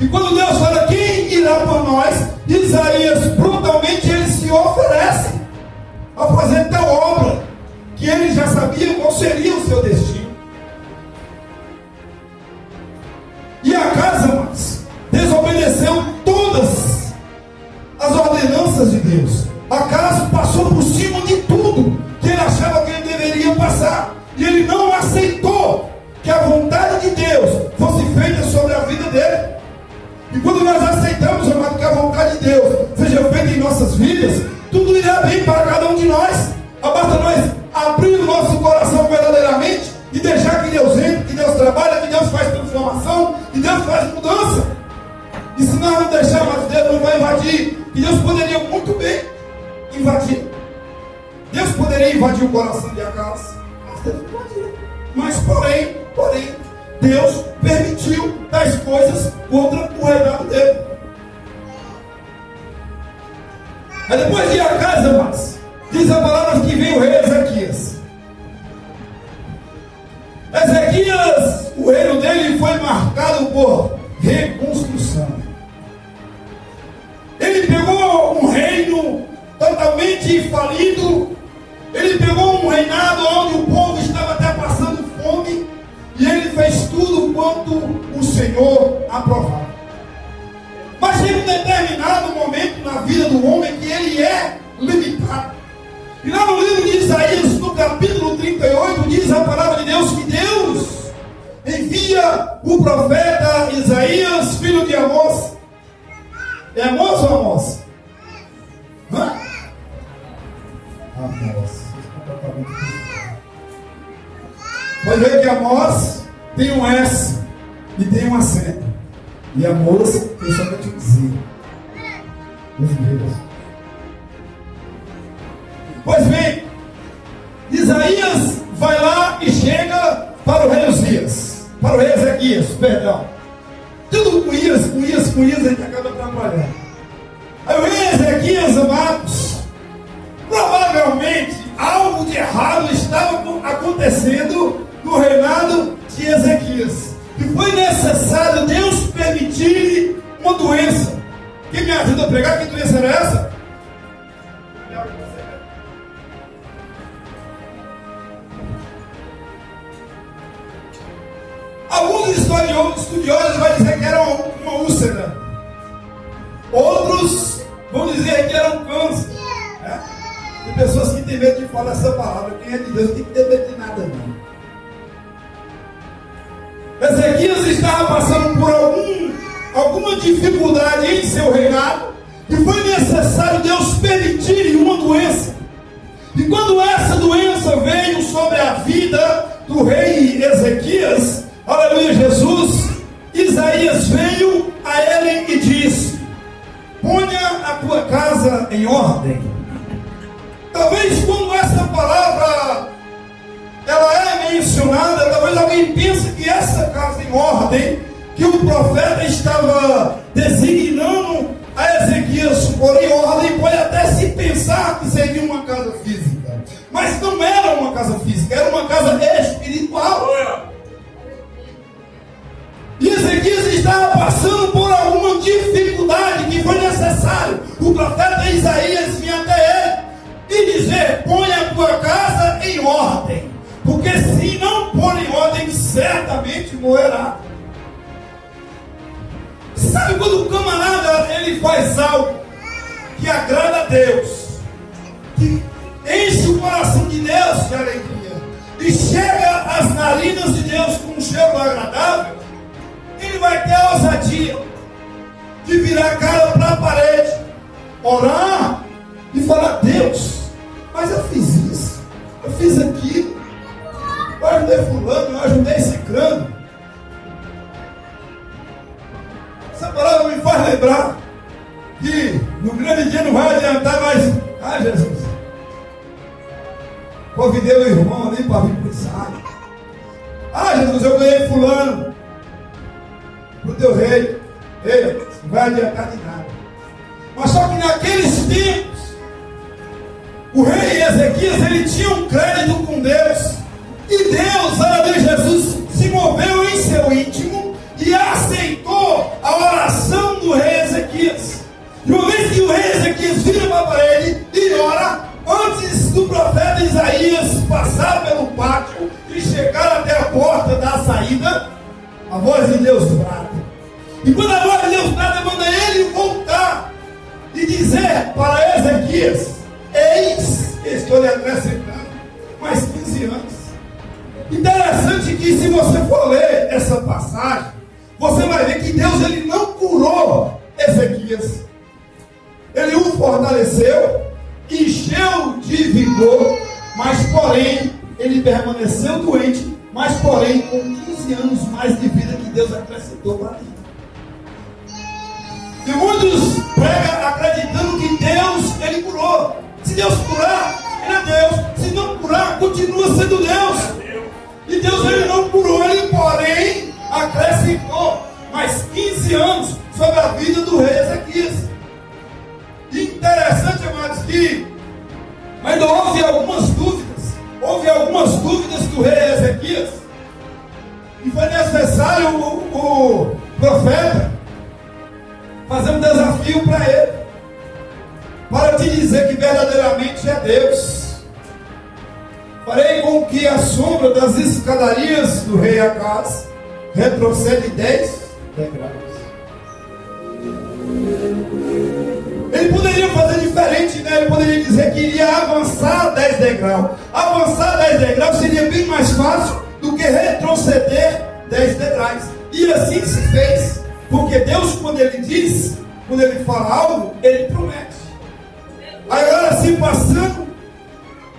E quando Deus fala, quem irá por nós? Isaías, prontamente ele se oferece a fazer tal obra, que ele já sabia qual seria o seu destino. E a casa, mas desobedeceu todas as ordenanças de Deus. Acaso passou por cima de tudo que ele achava que ele deveria passar. E ele não aceitou que a vontade de Deus fosse feita sobre a vida dele. E quando nós aceitamos, amado, que a vontade de Deus seja feita em nossas vidas, tudo irá bem para cada um de nós. Basta nós abrir o nosso coração verdadeiramente e deixar que Deus entre, que Deus trabalhe, que Deus faz tudo. faz mudança. E se nós não deixarmos, Deus não vai invadir. E Deus poderia muito bem invadir. Deus poderia invadir o coração de Acaz. Mas Deus não invadiu. Mas porém, Deus permitiu tais coisas contra o reinado dele. Aí depois de Acaz, amados, diz a palavra que vem o rei Ezequias. Ezequias, o reino dele foi marcado por reconstrução. Ele pegou um reino totalmente falido. Ele pegou um reinado onde o povo estava até passando fome. E ele fez tudo quanto o Senhor aprovava. Mas tem um determinado momento na vida do homem que ele é limitado. E lá no livro de Isaías, no capítulo 38, diz a palavra de Deus que Deus envia o profeta Isaías, filho de Amós. É Amós ou Amós? Hã? Amós. Pode ver que Amós tem um S e tem um acento. E Amós tem somente um Z. Pois bem, Isaías vai lá e chega para o rei Uzias, para o rei Ezequias, perdão. Tudo com Ias, a gente acaba trabalhando. Aí o rei Ezequias, amados, provavelmente algo de errado estava acontecendo no reinado de Ezequias. E foi necessário Deus permitir uma doença. Quem me ajuda a pregar? Que doença era essa? Alguns estudiosos vão dizer que era uma úlcera. Outros vão dizer que era um câncer. Né? Tem pessoas que têm medo de falar essa palavra. Quem é de Deus tem que ter medo de nada, não. Ezequias estava passando por alguma dificuldade em seu reinado. E foi necessário Deus permitir uma doença. E quando essa doença veio sobre a vida do rei Ezequias, aleluia, Jesus, Isaías veio a ele e disse: ponha a tua casa em ordem. Talvez quando essa palavra ela é mencionada, talvez alguém pense que essa casa em ordem, que o profeta estava designando a Ezequias por em ordem, pode até se pensar que seria uma casa física. Mas não era uma casa física, era uma casa espiritual. E Ezequias estava passando por alguma dificuldade que foi necessário o profeta Isaías vir até ele e dizer: põe a tua casa em ordem, porque se não pôr em ordem, certamente morrerá. Sabe quando o camarada ele faz algo que agrada a Deus, que enche o coração de Deus de alegria, e chega às narinas de Deus com um cheiro agradável, ele vai ter a ousadia de virar a cara para a parede, orar e falar: Deus, mas eu fiz isso, eu fiz aquilo, eu ajudei fulano, eu ajudei ciclano. Essa palavra me faz lembrar que no grande dia não vai adiantar mais. Ah, Jesus, convidei o irmão ali para vir para o ensaio. Ah, Jesus, eu ganhei fulano para o teu rei. Ei, não vai adiantar de nada. Mas só que naqueles tempos, o rei Ezequias, ele tinha um crédito com Deus. E Deus, aleluia, Jesus, se moveu em seu íntimo e aceitou a oração do rei Ezequias. E uma vez que o rei Ezequias vira para a parede e ora, antes do profeta Isaías passar pelo pátio e chegar até a porta da saída, a voz de Deus brada. E quando a voz de Deus brada, manda ele voltar e dizer para Ezequias: eis que estou lhe acrescentando mais 15 anos. Interessante que se você for ler essa passagem, você vai ver que Deus ele não curou Ezequias. Ele o fortaleceu, encheu de vigor, mas porém, ele permaneceu doente, mas porém com 15 anos mais de vida que Deus acrescentou para ele. E muitos pregam acreditando que Deus, ele curou. Se Deus curar, ele é Deus. Se não curar, continua sendo Deus. E Deus, ele não curou, ele porém acrescentou mais 15 anos sobre a vida do rei Ezequias. Interessante, amados, que ainda houve algumas dúvidas do rei Ezequias, e foi necessário o profeta fazer um desafio para ele, para te dizer que verdadeiramente é Deus. Farei com que a sombra das escadarias do rei Acaz retrocede 10 degraus. Ele poderia fazer diferente, né? Ele poderia dizer que iria avançar 10 degraus. Avançar 10 degraus seria bem mais fácil do que retroceder 10 degraus. E assim se fez. Porque Deus, quando ele diz, quando ele fala algo, ele promete. Agora assim, passando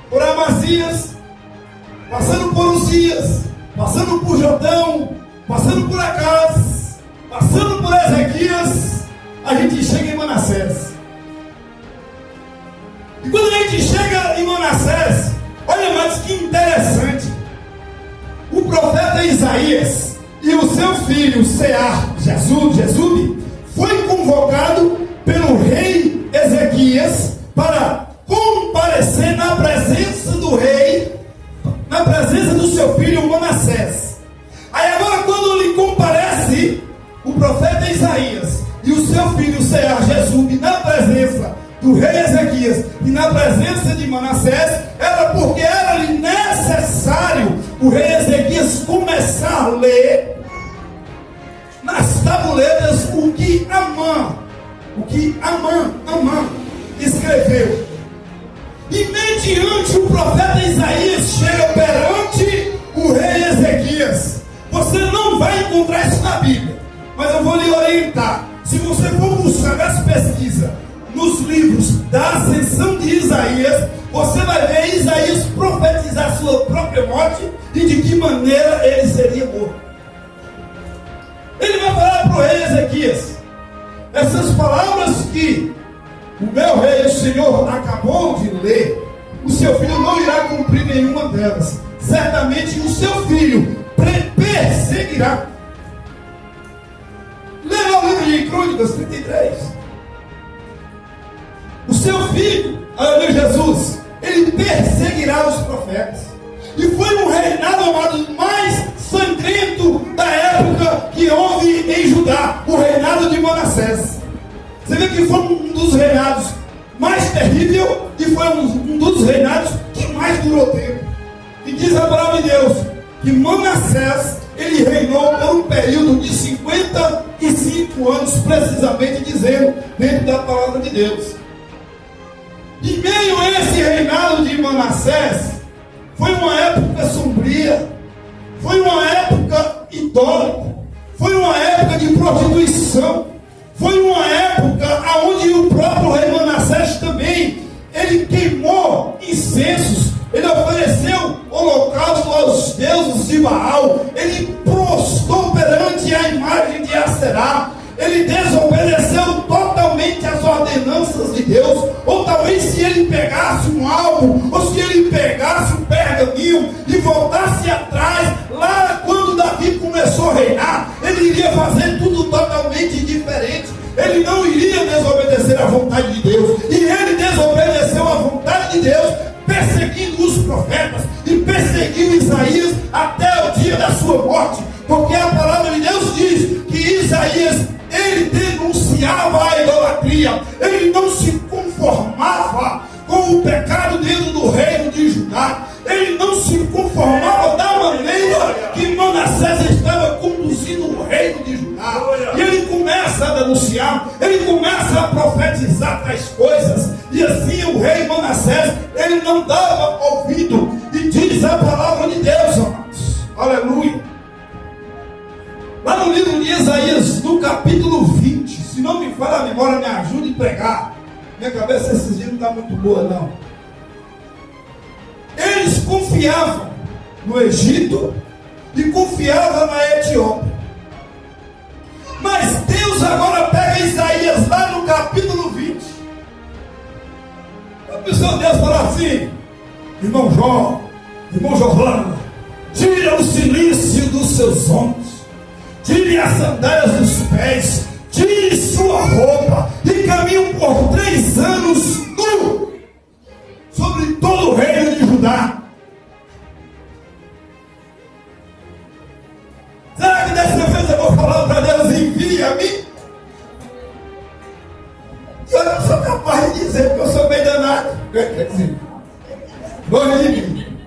por Amazias, passando por Uzias, passando por Jotão, passando por Acaz, passando por Ezequias, a gente chega em Manassés. E quando a gente chega em Manassés, olha mais que interessante. O profeta Isaías e o seu filho Sear Jesub foi convocado pelo rei Ezequias para comparecer na presença do rei, na presença do seu filho Manassés. Aí agora, quando ele comparece, o profeta Isaías e o seu filho Sear Jesub na presença do rei Ezequias e na presença de Manassés, era porque era-lhe necessário o rei Ezequias começar a ler nas tabuletas o que Amã escreveu. E mediante o profeta Isaías chega perante o rei Ezequias. Você não vai encontrar isso na Bíblia, mas eu vou lhe orientar. Se você for buscar as pesquisas nos livros da ascensão de Isaías, você vai ver Isaías profetizar sua própria morte e de que maneira ele seria morto. Ele vai falar para o rei Ezequias essas palavras que o meu rei, o Senhor, acabou de ler. O seu filho não irá cumprir nenhuma delas. Certamente o seu filho perseguirá. Leia o livro de Crônicas 33. O seu filho, aleluia, Jesus, ele perseguirá os profetas. E foi um reinado, amado, mais sangrento da época que houve em Judá, o reinado de Manassés. Você vê que foi um dos reinados mais terríveis e foi um dos reinados que mais durou tempo. E diz a palavra de Deus que Manassés, ele reinou por um período de 55 anos, precisamente dizendo, dentro da palavra de Deus. Em meio a esse reinado de Manassés, foi uma época sombria, foi uma época idólatra, foi uma época de prostituição, foi uma época onde o próprio rei Manassés também, ele queimou incensos, ele ofereceu holocausto aos deuses de Baal, ele prostrou perante a imagem de Aserá, ele desobedeceu totalmente as ordenanças de Deus. Ou talvez se ele pegasse um álbum, ou se ele pegasse um pergaminho e voltasse atrás, lá quando Davi começou a reinar, ele iria fazer tudo totalmente diferente. Ele não iria desobedecer à vontade de Deus, e ele desobedeceu à vontade de Deus, perseguindo os profetas e perseguindo Isaías até o dia da sua morte, porque a palavra de Deus diz que Isaías, ele denunciava a idolatria, ele não se conformava com o pecado dentro do reino de Judá, ele não se conformava da maneira que Manassés estava conduzindo o reino de Judá. E ele começa a denunciar, ele começa a profetizar tais coisas, e assim o rei Manassés, ele não dava ouvido, e diz a palavra de Deus, amados, aleluia. Lá no livro de Isaías, no capítulo 20, se não me falha a memória, me ajude a pregar. Minha cabeça esses dias não está muito boa, não. Eles confiavam no Egito e confiavam na Etiópia. Mas Deus agora pega Isaías lá no capítulo 20. A pessoa Deus fala assim: irmão Jó, irmão Giovana, tira o silício dos seus ombros, tire as sandálias dos pés, tire sua roupa e caminhe por 3 anos nu sobre todo o reino de Judá. Será que dessa vez eu vou falar para Deus: envia-me? E eu não sou capaz de dizer, porque eu sou bem danado. Longe de mim.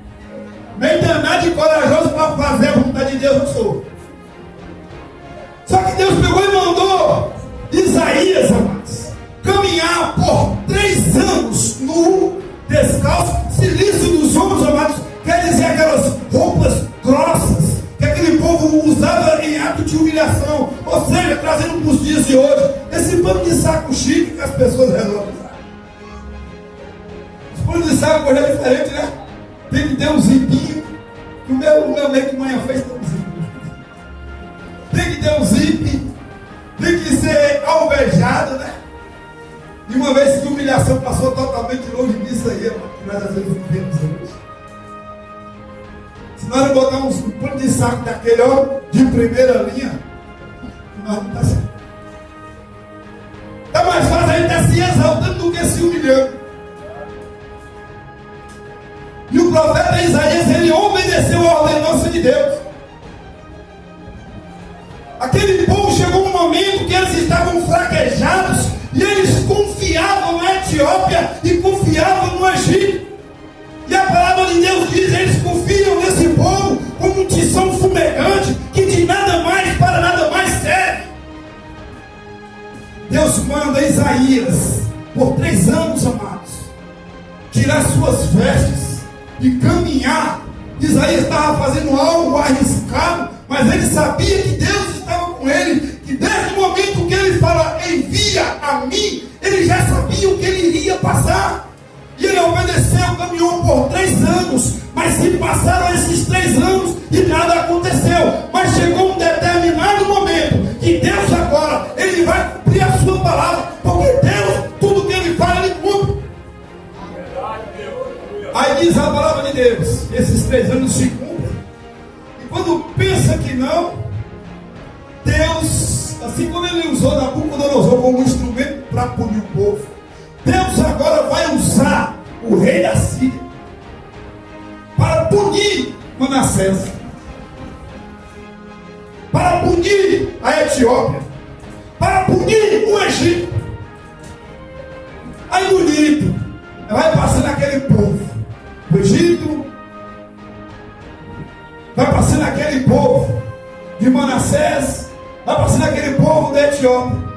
Bem danado e corajoso para fazer a vontade de Deus, eu sou. Só que Deus pegou e mandou Isaías, amados, caminhar por 3 anos nu, descalço, silício dos ombros, amados, quer dizer aquelas roupas grossas que aquele povo usava em ato de humilhação, ou seja, trazendo para os dias de hoje, esse pano de saco chique que as pessoas resolvem usar. Os panos de saco hoje é diferente, né? Tem que ter um zipinho, que o meu meio que manhã fez tem um zip. Tem que ter um zip, tem que ser alvejado, né? E uma vez que a humilhação passou totalmente longe disso aí, que nós às vezes vivemos hoje. Se nós não botarmos um pano de saco daquele, ó, de primeira linha, nós não está certo. Está mais fácil a gente estar se exaltando do que se humilhando. E o profeta Isaías, ele obedeceu a ordenança de Deus. Aquele povo chegou um momento que eles estavam fraquejados e eles confiavam na Etiópia e confiavam no Egito. E a palavra de Deus diz: eles confiam nesse povo como um tição fumegante que de nada mais para nada mais serve. Deus manda Isaías por 3 anos, amados, tirar suas vestes e caminhar. Isaías estava fazendo algo arriscado, mas ele sabia que Deus estava com ele, que desde o momento que ele fala: envia a mim, ele já sabia o que ele iria passar. E ele obedeceu, caminhou por 3 anos, mas se passaram esses 3 anos e nada aconteceu. Mas chegou um determinado momento que Deus agora, ele vai cumprir a sua palavra, porque Deus, tudo que ele fala, ele cumpre. Aí diz a palavra de Deus, esses 3 anos se cumprem. E quando pensa que não, Deus, assim como ele usou Nabucodonosor como um instrumento para punir o povo, Deus agora vai usar o rei da Síria para punir Manassés, para punir a Etiópia, para punir o Egito. Aí bonito, vai passando aquele povo, o Egito, vai passando aquele povo de Manassés, vai passando aquele povo da Etiópia,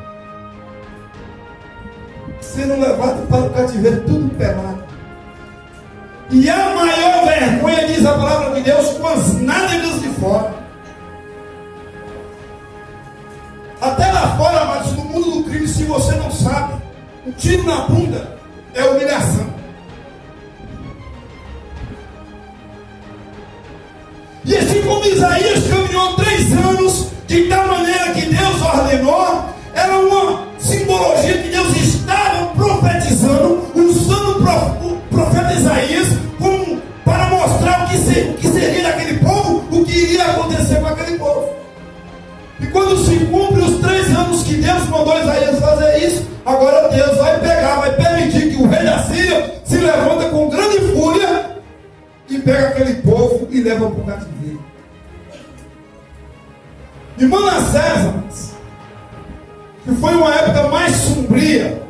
sendo levado para o cativeiro, tudo pelado. E a maior vergonha, diz a palavra de Deus, com as nádegas de fora. Até lá fora, mas no mundo do crime, se você não sabe, um tiro na bunda é humilhação. E assim como Isaías caminhou 3 anos, de tal maneira que Deus ordenou, era uma simbologia que Deus estava profetizando, usando o profeta Isaías como para mostrar o que seria daquele povo, o que iria acontecer com aquele povo. E quando se cumpre os 3 anos que Deus mandou Isaías fazer isso, agora Deus vai pegar, vai permitir que o rei da Síria se levanta com grande fúria e pega aquele povo e leva para o cativeiro. E Manassés, que foi uma época mais sombria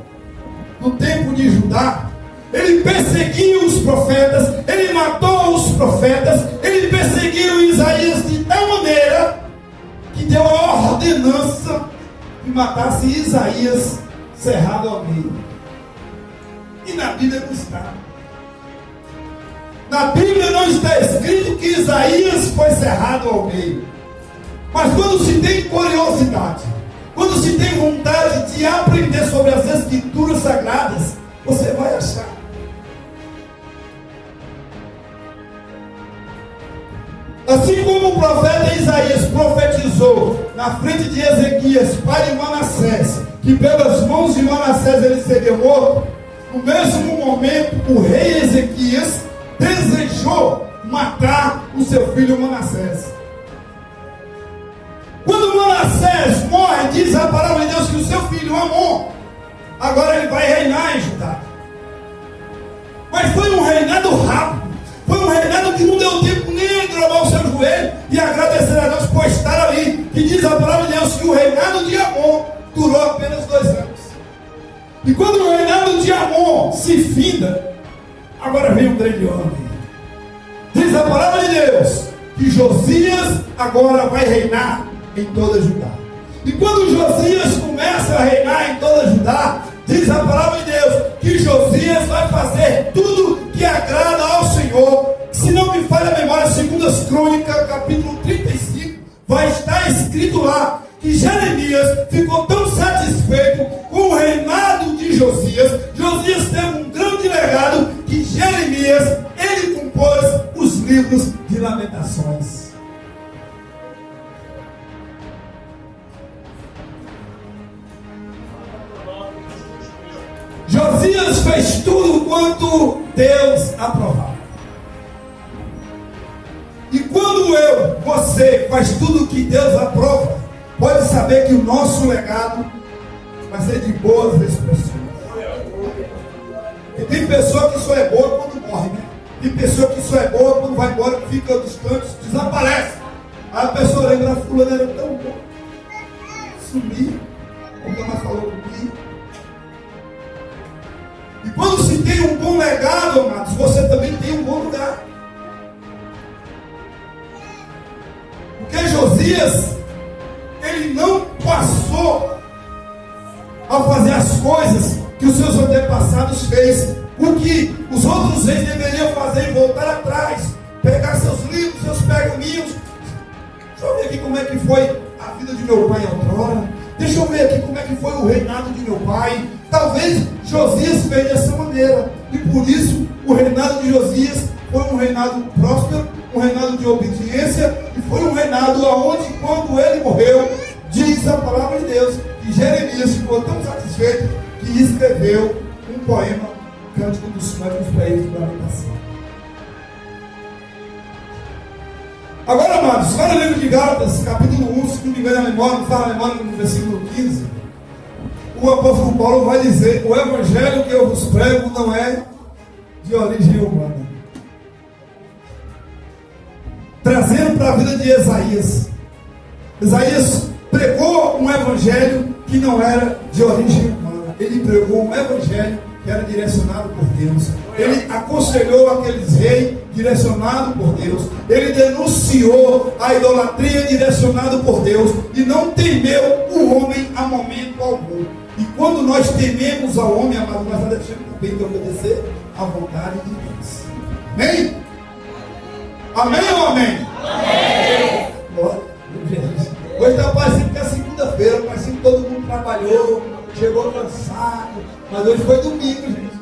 no tempo de Judá, ele perseguiu os profetas, ele matou os profetas, ele perseguiu Isaías de tal maneira que deu a ordenança de matasse Isaías cerrado ao meio. E na Bíblia não está. Na Bíblia não está escrito que Isaías foi cerrado ao meio. Mas quando se tem curiosidade, quando se tem vontade de aprender sobre as Escrituras Sagradas, você vai achar. Assim como o profeta Isaías profetizou profetizou na frente de Ezequias, pai de Manassés, que pelas mãos de Manassés ele seria morto, no mesmo momento o rei Ezequias desejou matar o seu filho Manassés. Quando Manassés morre, diz a palavra de Deus que o seu filho Amon, agora ele vai reinar em Judá. Mas foi um reinado rápido. Foi um reinado que não deu tempo nem de dobrar o seu joelho e agradecer a Deus por estar ali. Que diz a palavra de Deus que o reinado de Amon durou apenas 2 anos. E quando o reinado de Amon se finda, agora vem um grande homem. Diz a palavra de Deus que Josias agora vai reinar em toda Judá. E quando Josias começa a reinar em toda Judá, diz a palavra de Deus que Josias vai fazer tudo que agrada ao Senhor. Se não me falha a memória, 2 Crônicas, capítulo 35, vai estar escrito lá que Jeremias ficou tão satisfeito com o reinado de Josias. Josias teve um grande legado que Jeremias, ele compôs os livros de Lamentações. Josias fez tudo quanto Deus aprovava. E quando você faz tudo que Deus aprova, pode saber que o nosso legado vai ser de boas expressões. E tem pessoa que só é boa quando morre, né? Tem pessoa que só é boa quando vai embora, fica distante, desaparece. Aí a pessoa lembra, fulano era tão bom. Sumir, nunca mais falou comigo. E quando se tem um bom legado, amados, você também tem um bom lugar. Porque Josias, ele não passou a fazer as coisas que os seus antepassados fez, o que os outros reis deveriam fazer e voltar atrás, pegar seus livros, seus pergaminhos. Deixa eu ver aqui como é que foi a vida de meu pai outrora. Deixa eu ver aqui como é que foi o reinado de meu pai. Talvez Josias fez dessa maneira, e por isso o reinado de Josias foi um reinado próspero, um reinado de obediência, e foi um reinado onde, quando ele morreu, diz a palavra de Deus que Jeremias ficou tão satisfeito que escreveu um poema, Cântico dos Cânticos, para ele de lamentação. Agora, amados, vai no livro de Gálatas, capítulo 1, se não me engano a memória, não fala a memória, no versículo 15, o apóstolo Paulo vai dizer: o evangelho que eu vos prego não é de origem humana. Trazendo para a vida de Isaías. Isaías pregou um evangelho que não era de origem humana. Ele pregou um evangelho que era direcionado por Deus. Ele aconselhou aqueles reis direcionado por Deus. Ele denunciou a idolatria direcionado por Deus. E não temeu o homem a momento algum. E quando nós tememos ao homem, amado, nós já deixamos também de obedecer à vontade de Deus. Amém? Amém ou amém? Amém! Glória a Deus. Hoje está parecendo que é segunda-feira, parecendo que todo mundo trabalhou, chegou cansado, mas hoje foi domingo, gente.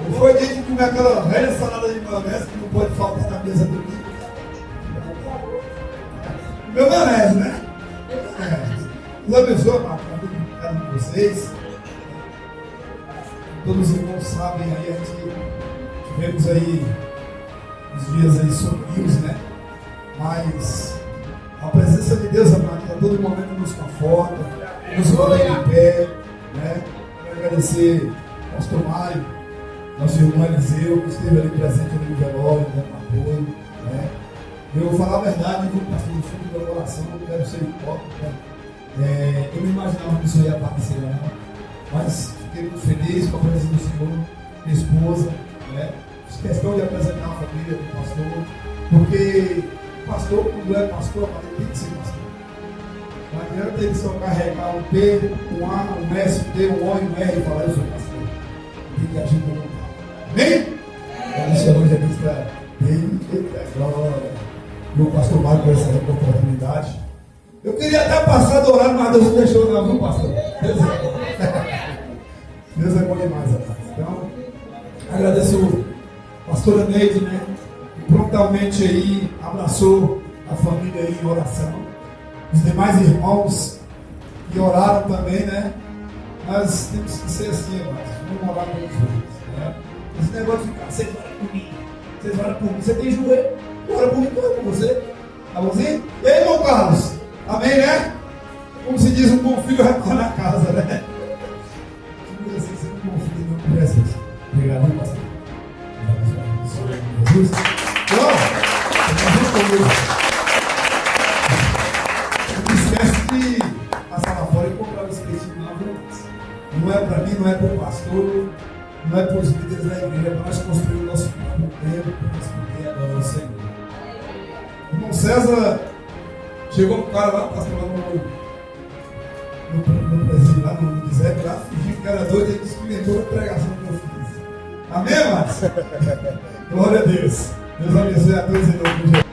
Hoje foi dia de comer aquela velha salada de maionese que não pode faltar na mesa domingo. Meu maionese, né? Deus abençoe, amado, cada um de vocês. Todos os irmãos sabem aí, a gente tivemos aí os dias aí sombrios, né? Mas a presença de Deus, amado, a todo momento nos conforta, nos mantém em pé, né? Quero agradecer ao pastor Mário, nosso irmão Eliseu, que esteve ali presente no velório, dando apoio, né? Eu vou falar a verdade, como pastor do fundo do meu coração, não quero ser hipócrita. Eu não imaginava que isso ia aparecer lá, mas fiquei muito feliz com a presença do Senhor, minha esposa, né? Fiz questão de apresentar a família do pastor, porque o pastor, quando é pastor, ele tem que ser pastor. Não adianta ele só carregar um P, um A, um S, um D, um O e um R e falar: eu sou pastor. Tem que agir como tal. Amém? Essa hoje a vista dele, glória. E o pastor Mário com essa oportunidade. Eu queria até passar do horário, mas Deus não deixou, não, viu, pastor? Deus é bom. Deus é bom demais, rapaz. Então, agradeço o pastor Neide, né? Que prontamente aí abraçou a família aí em oração. os demais irmãos que oraram também, né? Mas temos que ser assim, irmãos. Vamos orar pelos outros, né? Esse negócio de ficar, vocês oram por mim, vocês oram por mim. Você tem joelho, ora por mim, ora por você. Tá bonzinho? E aí, irmão Carlos? Amém, né? Como se diz, um bom filho retorna a casa, né? Diz assim, se um bom filho não conhece isso. Obrigado, pastor. Jesus. Não esquece de passar lá fora e comprar o espetinho lá. Não é para mim, não é para o pastor, não é para os líderes da igreja, é para nós construir o nosso próprio tempo, para nós poder adorar o Senhor. Irmão César, chegou um cara lá, pastor, lá no presídio, lá no Zé, lá, fingiu que era doido, ele experimentou a pregação que eu fiz. Amém, mas? Glória a Deus. Deus abençoe a todos em nome de Jesus.